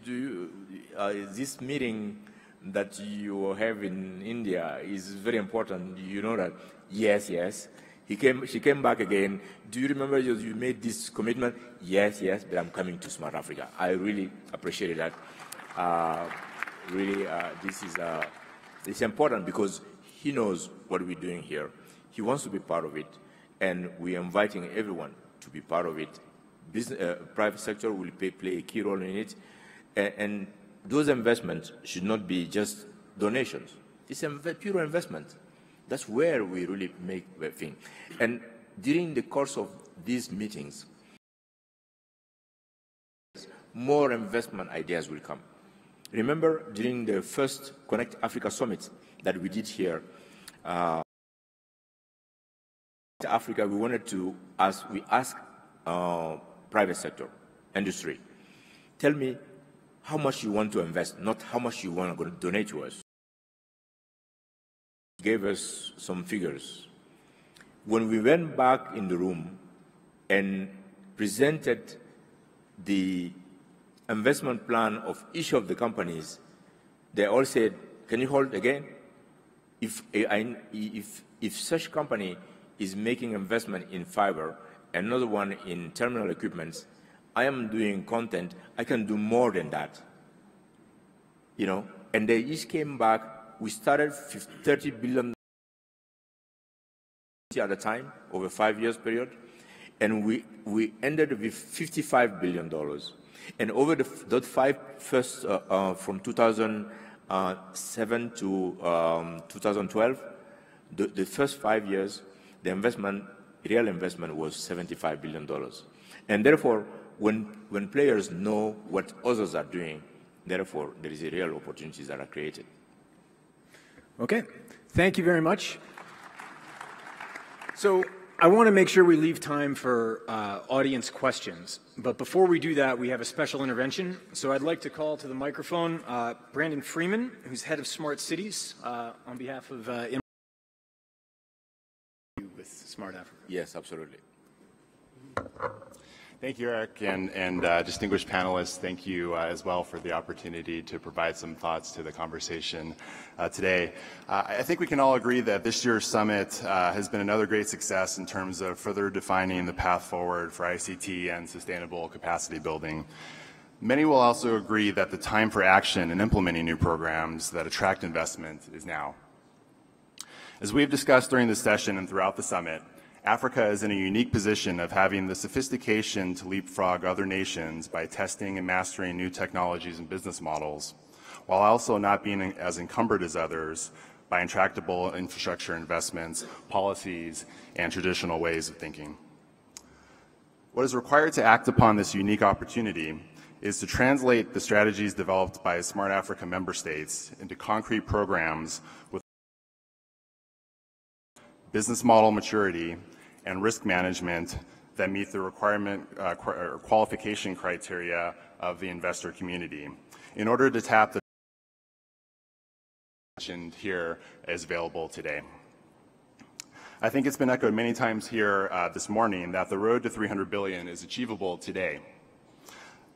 this meeting that you have in India is very important. You know that? Yes, yes. She came back again. Do you remember you made this commitment? Yes, yes, but I'm coming to Smart Africa. I really appreciated that. It's important because he knows what we're doing here. He wants to be part of it, and we're inviting everyone to be part of it. Private sector will play a key role in it, and those investments should not be just donations. It's a pure investment. That's where we really make the thing. And during the course of these meetings, more investment ideas will come. Remember, during the first Connect Africa Summit that we did here, Africa, we wanted to ask private sector, industry, tell me how much you want to invest, not how much you want to donate to us. Gave us some figures. When we went back in the room and presented the investment plan of each of the companies, they all said, "Can you hold again? If such company is making investment in fiber, another one in terminal equipments, I am doing content, I can do more than that." And they each came back. We started 30 billion at a time over a 5 years period, and we ended with $55 billion. And over the first from 2007 to 2012, the first 5 years, the real investment was $75 billion. And therefore, when players know what others are doing, therefore, there is a real opportunities that are created. Okay, thank you very much. So I want to make sure we leave time for audience questions. But before we do that, we have a special intervention. So I'd like to call to the microphone Brandon Freeman, who's head of Smart Cities, on behalf of with Smart Africa. Yes, absolutely. Thank you, Eric, and distinguished panelists, thank you as well for the opportunity to provide some thoughts to the conversation today. I think we can all agree that this year's summit has been another great success in terms of further defining the path forward for ICT and sustainable capacity building. Many will also agree that the time for action in implementing new programs that attract investment is now. As we've discussed during this session and throughout the summit, Africa is in a unique position of having the sophistication to leapfrog other nations by testing and mastering new technologies and business models, while also not being as encumbered as others by intractable infrastructure investments, policies, and traditional ways of thinking. What is required to act upon this unique opportunity is to translate the strategies developed by Smart Africa member states into concrete programs with business model maturity and risk management that meet the requirement or qualification criteria of the investor community in order to tap the mentioned here is available today. I think it's been echoed many times here this morning that the road to 300 billion is achievable today.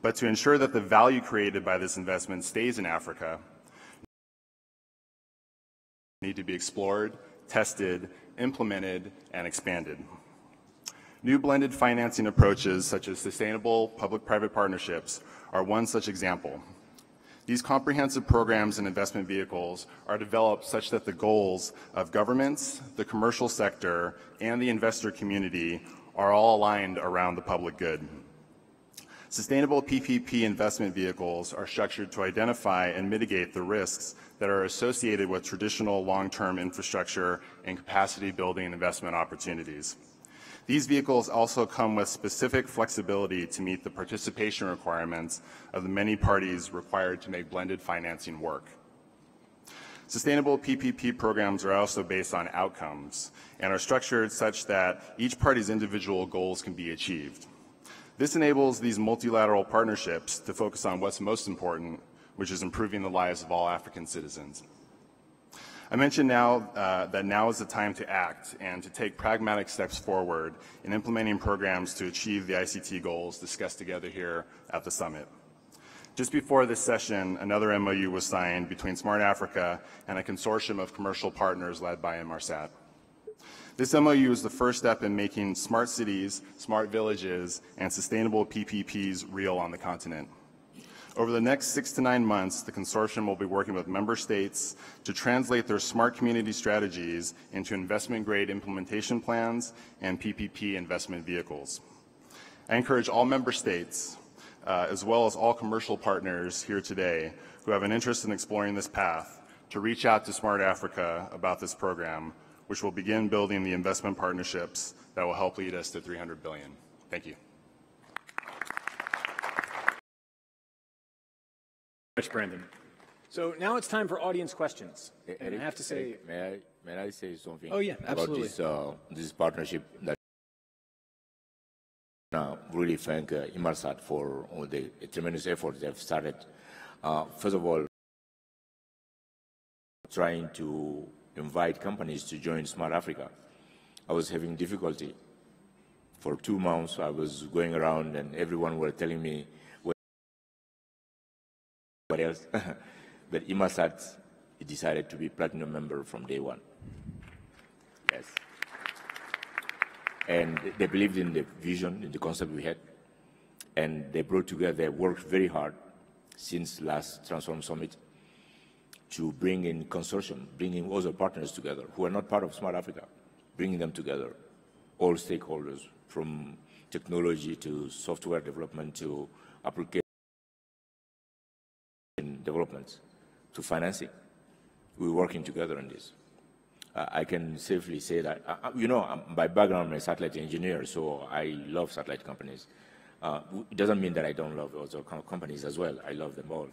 But to ensure that the value created by this investment stays in Africa, need to be explored, tested, implemented, and expanded. New blended financing approaches such as sustainable public-private partnerships are one such example. These comprehensive programs and investment vehicles are developed such that the goals of governments, the commercial sector, and the investor community are all aligned around the public good. Sustainable PPP investment vehicles are structured to identify and mitigate the risks that are associated with traditional long-term infrastructure and capacity building investment opportunities. These vehicles also come with specific flexibility to meet the participation requirements of the many parties required to make blended financing work. Sustainable PPP programs are also based on outcomes and are structured such that each party's individual goals can be achieved. This enables these multilateral partnerships to focus on what's most important, which is improving the lives of all African citizens. I mentioned now that now is the time to act and to take pragmatic steps forward in implementing programs to achieve the ICT goals discussed together here at the summit. Just before this session, another MOU was signed between Smart Africa and a consortium of commercial partners led by Inmarsat. This MOU is the first step in making smart cities, smart villages, and sustainable PPPs real on the continent. Over the next 6 to 9 months, the consortium will be working with member states to translate their smart community strategies into investment-grade implementation plans and PPP investment vehicles. I encourage all member states, as well as all commercial partners here today who have an interest in exploring this path, to reach out to Smart Africa about this program, which will begin building the investment partnerships that will help lead us to 300 billion. Thank you. Much, Brandon. So now it's time for audience questions. And I have to say, may I say something? Oh yeah, absolutely. About this partnership that really thank Inmarsat for all the tremendous effort they've started. First of all, trying to invite companies to join Smart Africa. I was having difficulty. For 2 months, I was going around and everyone were telling me what else. But Inmarsat decided to be platinum member from day one. Yes. And they believed in the vision, in the concept we had. And they brought together, they worked very hard since last Transform Summit to bring in consortium, bringing other partners together who are not part of Smart Africa, bringing them together, all stakeholders, from technology to software development to application development to financing. We're working together on this. I can safely say that, you know, by background, I'm a satellite engineer, so I love satellite companies. It doesn't mean that I don't love other companies as well. I love them all.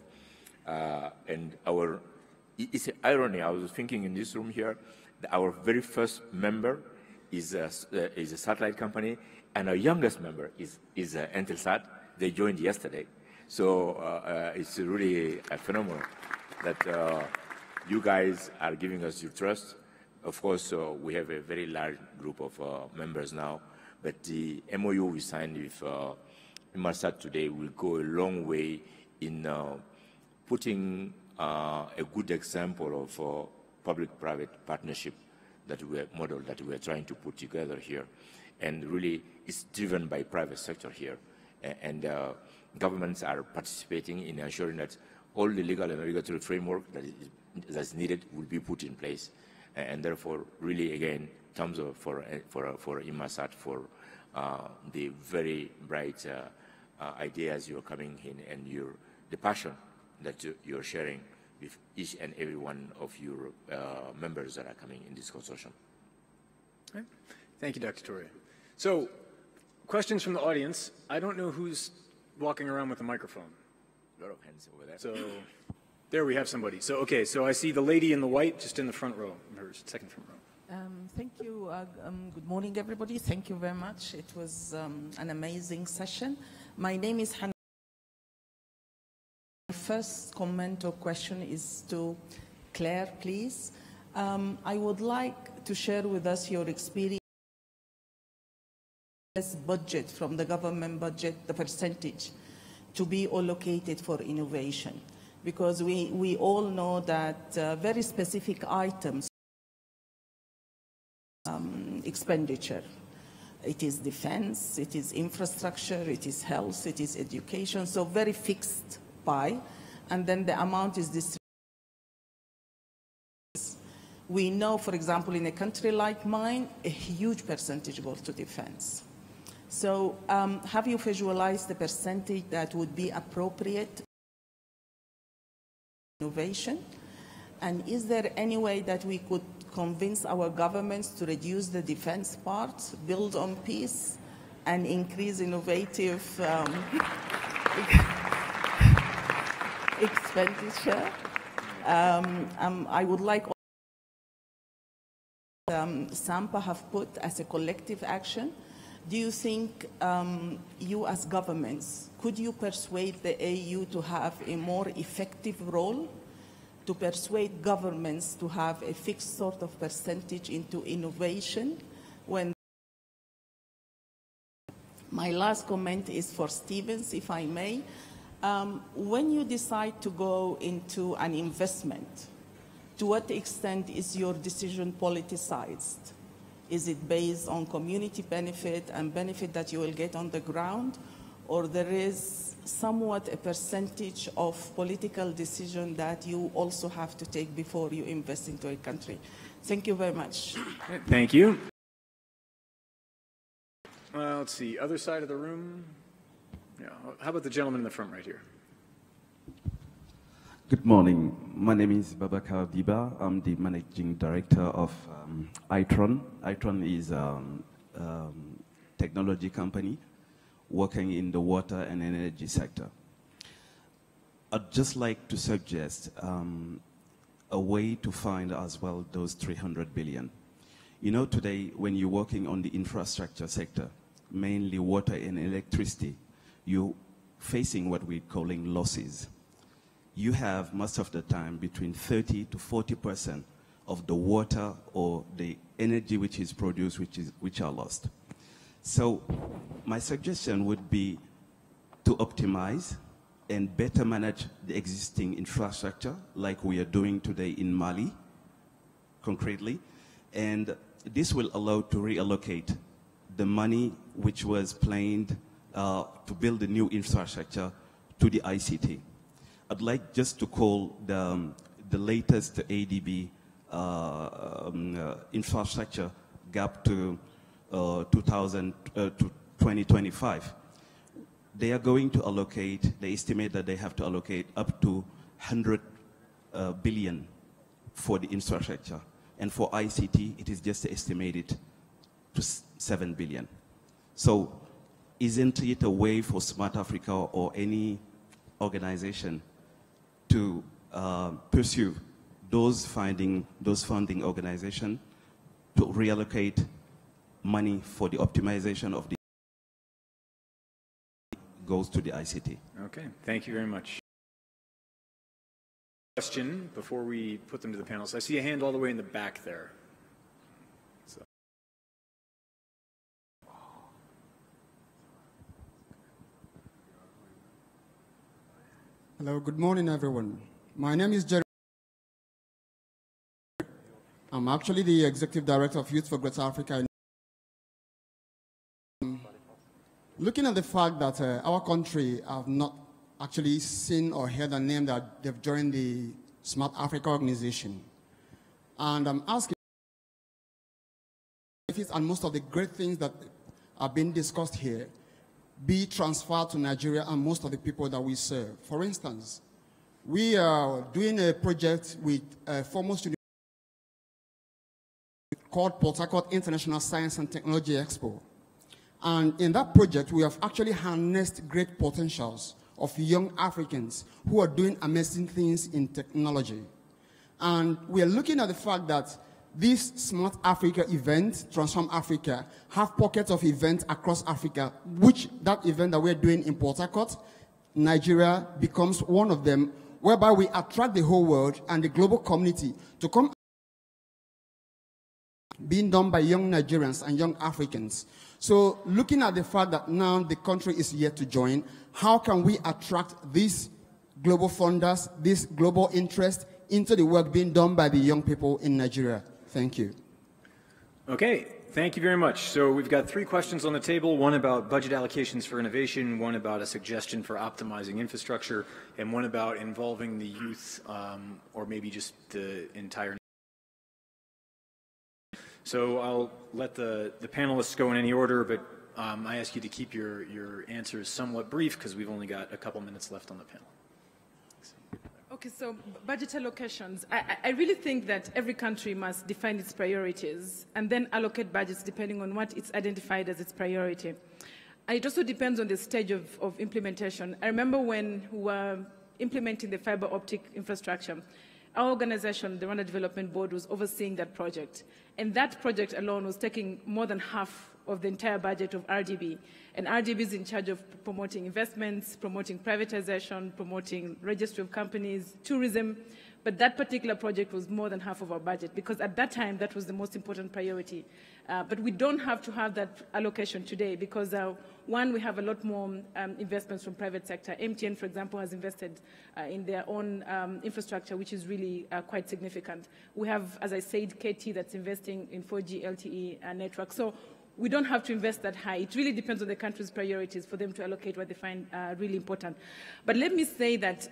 And it's an irony. I was thinking in this room here, our very first member is a satellite company, and our youngest member is Intelsat. They joined yesterday. So it's really phenomenal that you guys are giving us your trust. Of course, we have a very large group of members now, but the MOU we signed with Inmarsat today will go a long way in putting a good example of public-private partnership model that we are trying to put together here. And really, it's driven by private sector here. And governments are participating in ensuring that all the legal and regulatory framework that's needed will be put in place. And therefore, really, again, thumbs up for Inmarsat for the very bright ideas you're coming in and the passion that you're sharing with each and every one of your members that are coming in this consortium. Okay. Thank you, Dr. Torre. So, questions from the audience. I don't know who's walking around with a microphone? A lot of hands over there. So there we have somebody. So, okay, so I see the lady in the white just in the front row, her second front row. Thank you. Good morning, everybody. Thank you very much. It was an amazing session. My name is Hannah. My first comment or question is to Claire, please. I would like to share with us your experience. Budget from the government budget, the percentage to be allocated for innovation, because we all know that very specific items expenditure. It is defense, it is infrastructure, it is health, it is education, so very fixed pie, and then the amount is distributed. We know, for example, in a country like mine, a huge percentage goes to defense. So have you visualized the percentage that would be appropriate innovation? And is there any way that we could convince our governments to reduce the defense part, build on peace, and increase innovative expenditure? I would like SAMPA have put as a collective action. Do you think you as governments, could you persuade the AU to have a more effective role, to persuade governments to have a fixed sort of percentage into innovation? When my last comment is for Stevens, if I may. When you decide to go into an investment, to what extent is your decision politicized? Is it based on community benefit and benefit that you will get on the ground, or there is somewhat a percentage of political decision that you also have to take before you invest into a country? Thank you very much. Thank you. Let's see, other side of the room. Yeah, how about the gentleman in the front right here? Good morning. My name is Babakar Diba. I'm the managing director of ITRON. ITRON is a technology company working in the water and energy sector. I'd just like to suggest a way to find as well those 300 billion. You know, today when you're working on the infrastructure sector, mainly water and electricity, you're facing what we're calling losses. You have most of the time between 30 to 40% of the water or the energy which is produced which are lost. So my suggestion would be to optimize and better manage the existing infrastructure like we are doing today in Mali, concretely, and this will allow to reallocate the money which was planned to build the new infrastructure to the ICT. I'd like just to call the latest ADB infrastructure gap to 2025. They are going to allocate, they estimate that they have to allocate up to 100 billion for the infrastructure. And for ICT, it is just estimated to 7 billion. So isn't it a way for Smart Africa or any organization to pursue those funding organizations to reallocate money for the optimization of the goes to the ICT? Okay, thank you very much. Question before we put them to the panelists. I see a hand all the way in the back there. So. Hello, good morning, everyone. My name is Jeremy. I'm actually the Executive Director of Youth for Greater Africa. Looking at the fact that our country have not actually seen or heard the name that they've joined the Smart Africa organization, and I'm asking if and most of the great things that are being discussed here be transferred to Nigeria and most of the people that we serve. For instance, we are doing a project with foremost university called Port Harcourt International Science and Technology Expo. And in that project, we have actually harnessed great potentials of young Africans who are doing amazing things in technology. And we are looking at the fact that this Smart Africa event, Transform Africa, have pockets of events across Africa, which that event that we're doing in Port Harcourt, Nigeria, becomes one of them, whereby we attract the whole world and the global community to come, being done by young Nigerians and young Africans. So looking at the fact that now the country is yet to join, how can we attract these global funders, this global interest into the work being done by the young people in Nigeria? Thank you. Okay, thank you very much. So we've got 3 questions on the table, one about budget allocations for innovation, one about a suggestion for optimizing infrastructure, and one about involving the youth or maybe just the entire. So I'll let the panelists go in any order, but I ask you to keep your answers somewhat brief because we've only got a couple minutes left on the panel. Okay, so budget allocations. I really think that every country must define its priorities and then allocate budgets depending on what it's identified as its priority. And it also depends on the stage of implementation. I remember when we were implementing the fiber optic infrastructure, our organization, the Rwanda Development Board, was overseeing that project. And that project alone was taking more than half of the entire budget of RDB. And RDB is in charge of promoting investments, promoting privatization, promoting registry of companies, tourism. But that particular project was more than half of our budget because at that time, that was the most important priority. But we don't have to have that allocation today because, one, we have a lot more investments from private sector. MTN, for example, has invested in their own infrastructure, which is really quite significant. We have, as I said, KT that's investing in 4G LTE network. So we don't have to invest that high. It really depends on the country's priorities for them to allocate what they find really important. But let me say that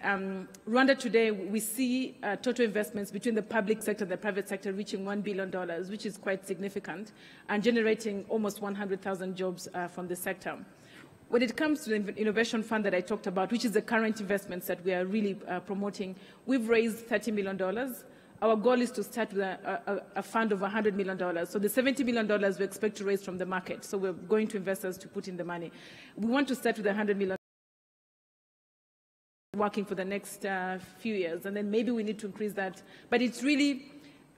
Rwanda today, we see total investments between the public sector and the private sector reaching $1 billion, which is quite significant, and generating almost 100,000 jobs from the sector. When it comes to the innovation fund that I talked about, which is the current investments that we are really promoting, we've raised $30 million. Our goal is to start with a fund of $100 million. So the $70 million we expect to raise from the market. So we're going to investors to put in the money. We want to start with $100 million working for the next few years. And then maybe we need to increase that. But it's really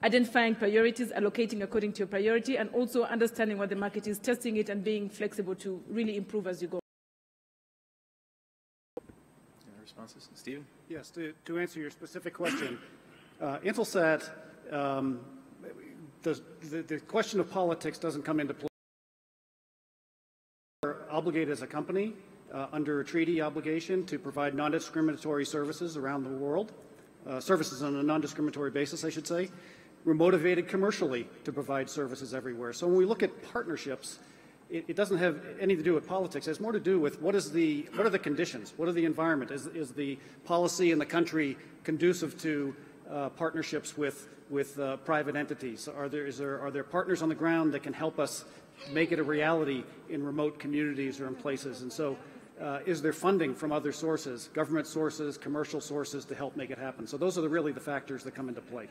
identifying priorities, allocating according to your priority, and also understanding what the market is, testing it, and being flexible to really improve as you go. Any responses? Stephen? Yes, to answer your specific question. Intelsat, the question of politics doesn't come into play. We're obligated as a company under a treaty obligation to provide non-discriminatory services around the world, services on a non-discriminatory basis, I should say. We're motivated commercially to provide services everywhere. So when we look at partnerships, it doesn't have anything to do with politics. It has more to do with what are the conditions, what are the environment, is the policy in the country conducive to partnerships with private entities? Are there partners on the ground that can help us make it a reality in remote communities or in places? And so is there funding from other sources, government sources, commercial sources to help make it happen? So those are really the factors that come into play.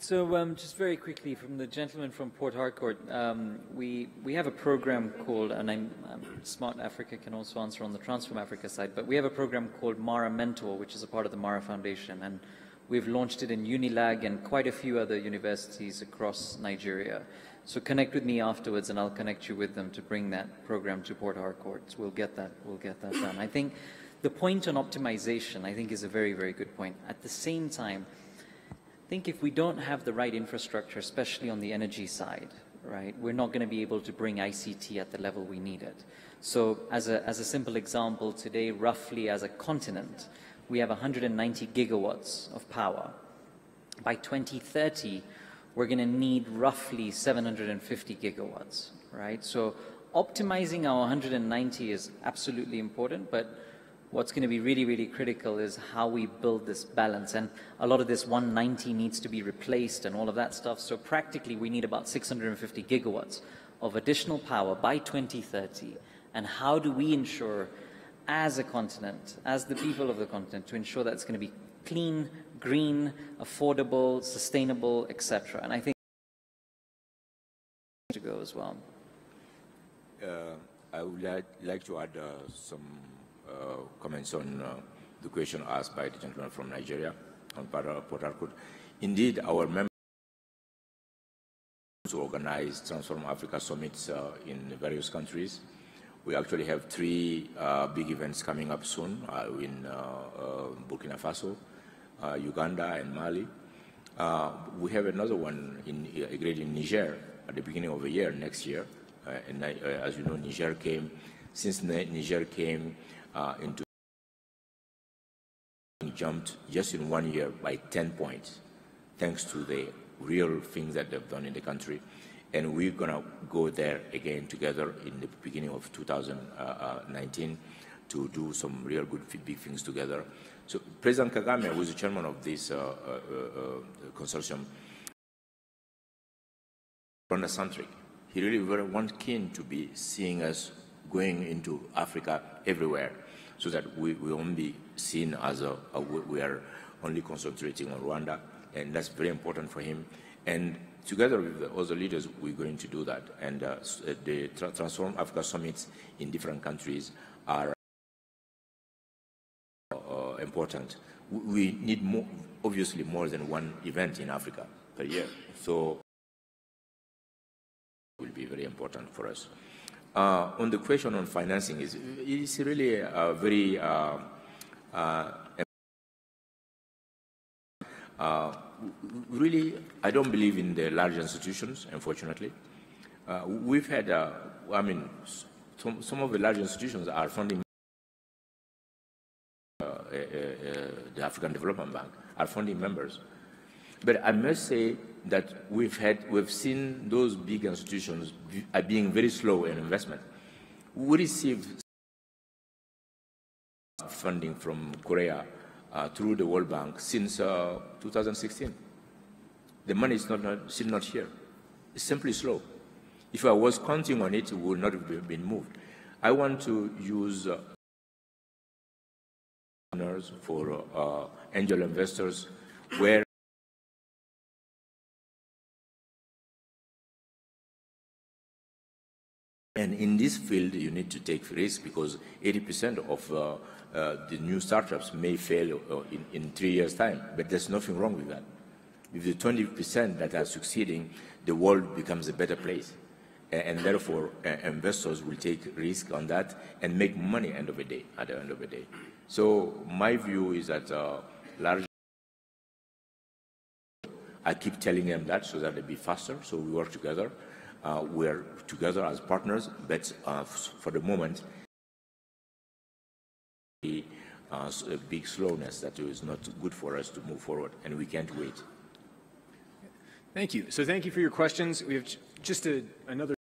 So just very quickly, from the gentleman from Port Harcourt, we have a program called, and Smart Africa can also answer on the Transform Africa side, but we have a program called Mara Mentor, which is a part of the Mara Foundation, and we've launched it in Unilag and quite a few other universities across Nigeria. So connect with me afterwards, and I'll connect you with them to bring that program to Port Harcourt. So we'll get that done. I think the point on optimization, I think, is a very, very good point. At the same time, I think if we don't have the right infrastructure, especially on the energy side, right, we're not going to be able to bring ICT at the level we need it. So as a simple example, today, roughly as a continent, we have 190 gigawatts of power. By 2030, we're going to need roughly 750 gigawatts, right? So optimizing our 190 is absolutely important, but what's going to be really, really critical is how we build this balance. And a lot of this 190 needs to be replaced and all of that stuff. So practically, we need about 650 gigawatts of additional power by 2030. And how do we ensure, as a continent, as the people of the continent, to ensure that it's going to be clean, green, affordable, sustainable, etc. And I think to go as well. I would like to add some comments on the question asked by the gentleman from Nigeria on Port Harcourt. Indeed, our members organize Transform Africa summits in various countries. We actually have 3 big events coming up soon in Burkina Faso, Uganda, and Mali. We have another one in Niger at the beginning of the year, next year. And as you know, Niger came into jumped just in 1 year by 10 points, thanks to the real things that they've done in the country. And we're going to go there again together in the beginning of 2019 to do some real good big things together. So President Kagame, who is the chairman of this consortium, Rwanda-centric. He really very keen to be seeing us going into Africa everywhere, so that we won't be seen as we are only concentrating on Rwanda, and that's very important for him. And together with the other leaders, we're going to do that. And the Transform Africa summits in different countries are important. We need obviously more than one event in Africa per year. So it will be very important for us. On the question on financing, it's really a very really, I don't believe in the large institutions, unfortunately. We've had, I mean, some of the large institutions are funding the African Development Bank, are funding members. But I must say that we've seen those big institutions being very slow in investment. We received funding from Korea through the World Bank since 2016. The money is still not here. It's simply slow. If I was counting on it, it would not have been moved. I want to use for angel investors where and in this field, you need to take risk because 80% of the new startups may fail in 3 years' time, but there's nothing wrong with that. With the 20% that are succeeding, the world becomes a better place. And therefore, investors will take risk on that and make money at the end of the day. So my view is that large. I keep telling them that so that they be faster, so we work together. We're together as partners, but for the moment, a big slowness that is not good for us to move forward, and we can't wait. Thank you. So thank you for your questions. We have just another.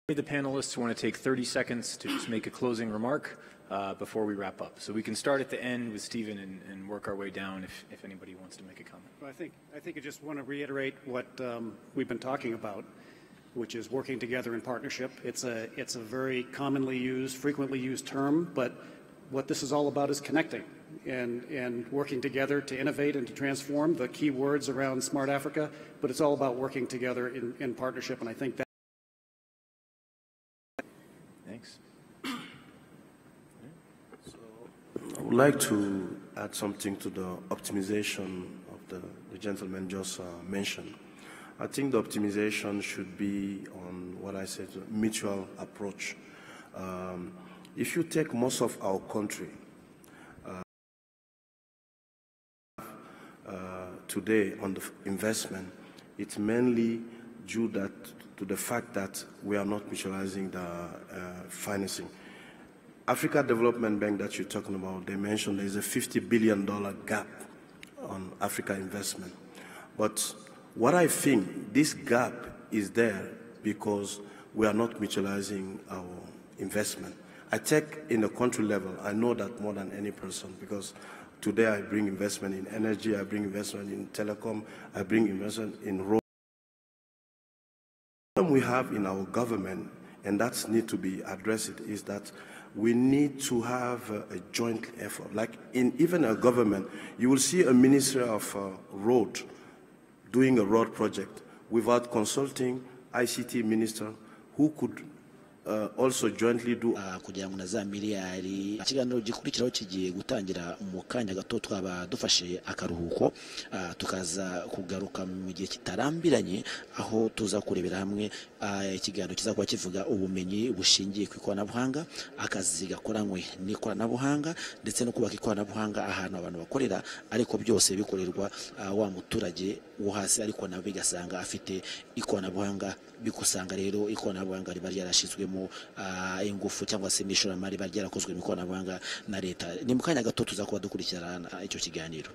The panelists want to take 30 seconds to just make a closing remark before we wrap up. So we can start at the end with Stephen and work our way down if anybody wants to make a comment. Well, I think I just want to reiterate what we've been talking about, which is working together in partnership. It's a very commonly used, frequently used term, but what this is all about is connecting and working together to innovate and to transform. The key words around Smart Africa, but it's all about working together in partnership, and I think that. Thanks. So I would like to add something to the optimization of the gentleman just mentioned. I think the optimization should be on what I said, mutual approach. If you take most of our country today on the investment, it's mainly due to the fact that we are not mutualizing the financing. Africa Development Bank that you're talking about, they mentioned there's a $50 billion gap on Africa investment. But what I think, this gap is there because we are not mutualizing our investment. I take in the country level, I know that more than any person because today I bring investment in energy, I bring investment in telecom, I bring investment in road. The problem we have in our government, and that needs to be addressed, is that we need to have a joint effort. Like in even a government, you will see a Ministry of Road doing a road project, without consulting ICT minister, who could also jointly do kugira ngo na za miliyari ikiganiro gikurikiraho kigiye gutangira mu kanya gato twaba dufashe akaruhuko tukaza kugaruka mu gihe kitarambiranye aho tuza kurebera hamwe ikiganiro kizakuba kivuga ubumenyi bushingiye ku ikoranabuhanga akazi gakoranywe n'ikoranabuhanga ndetse no kubaka ikoranabuhanga ahantu abantu bakorera ariko byose bikorerwa wa muturage wo hasi ariko nawe bigasanga afite ikoranabuhanga bikusanga rero ikoranabuhanga riba ryarashizwemo ingufu cyangwa se n'ishoramari riba ryarakozwe mu ikoranabuhanga na leta. Ni mu kanya gato tuza kuba dukurikirana icyo kiganiro.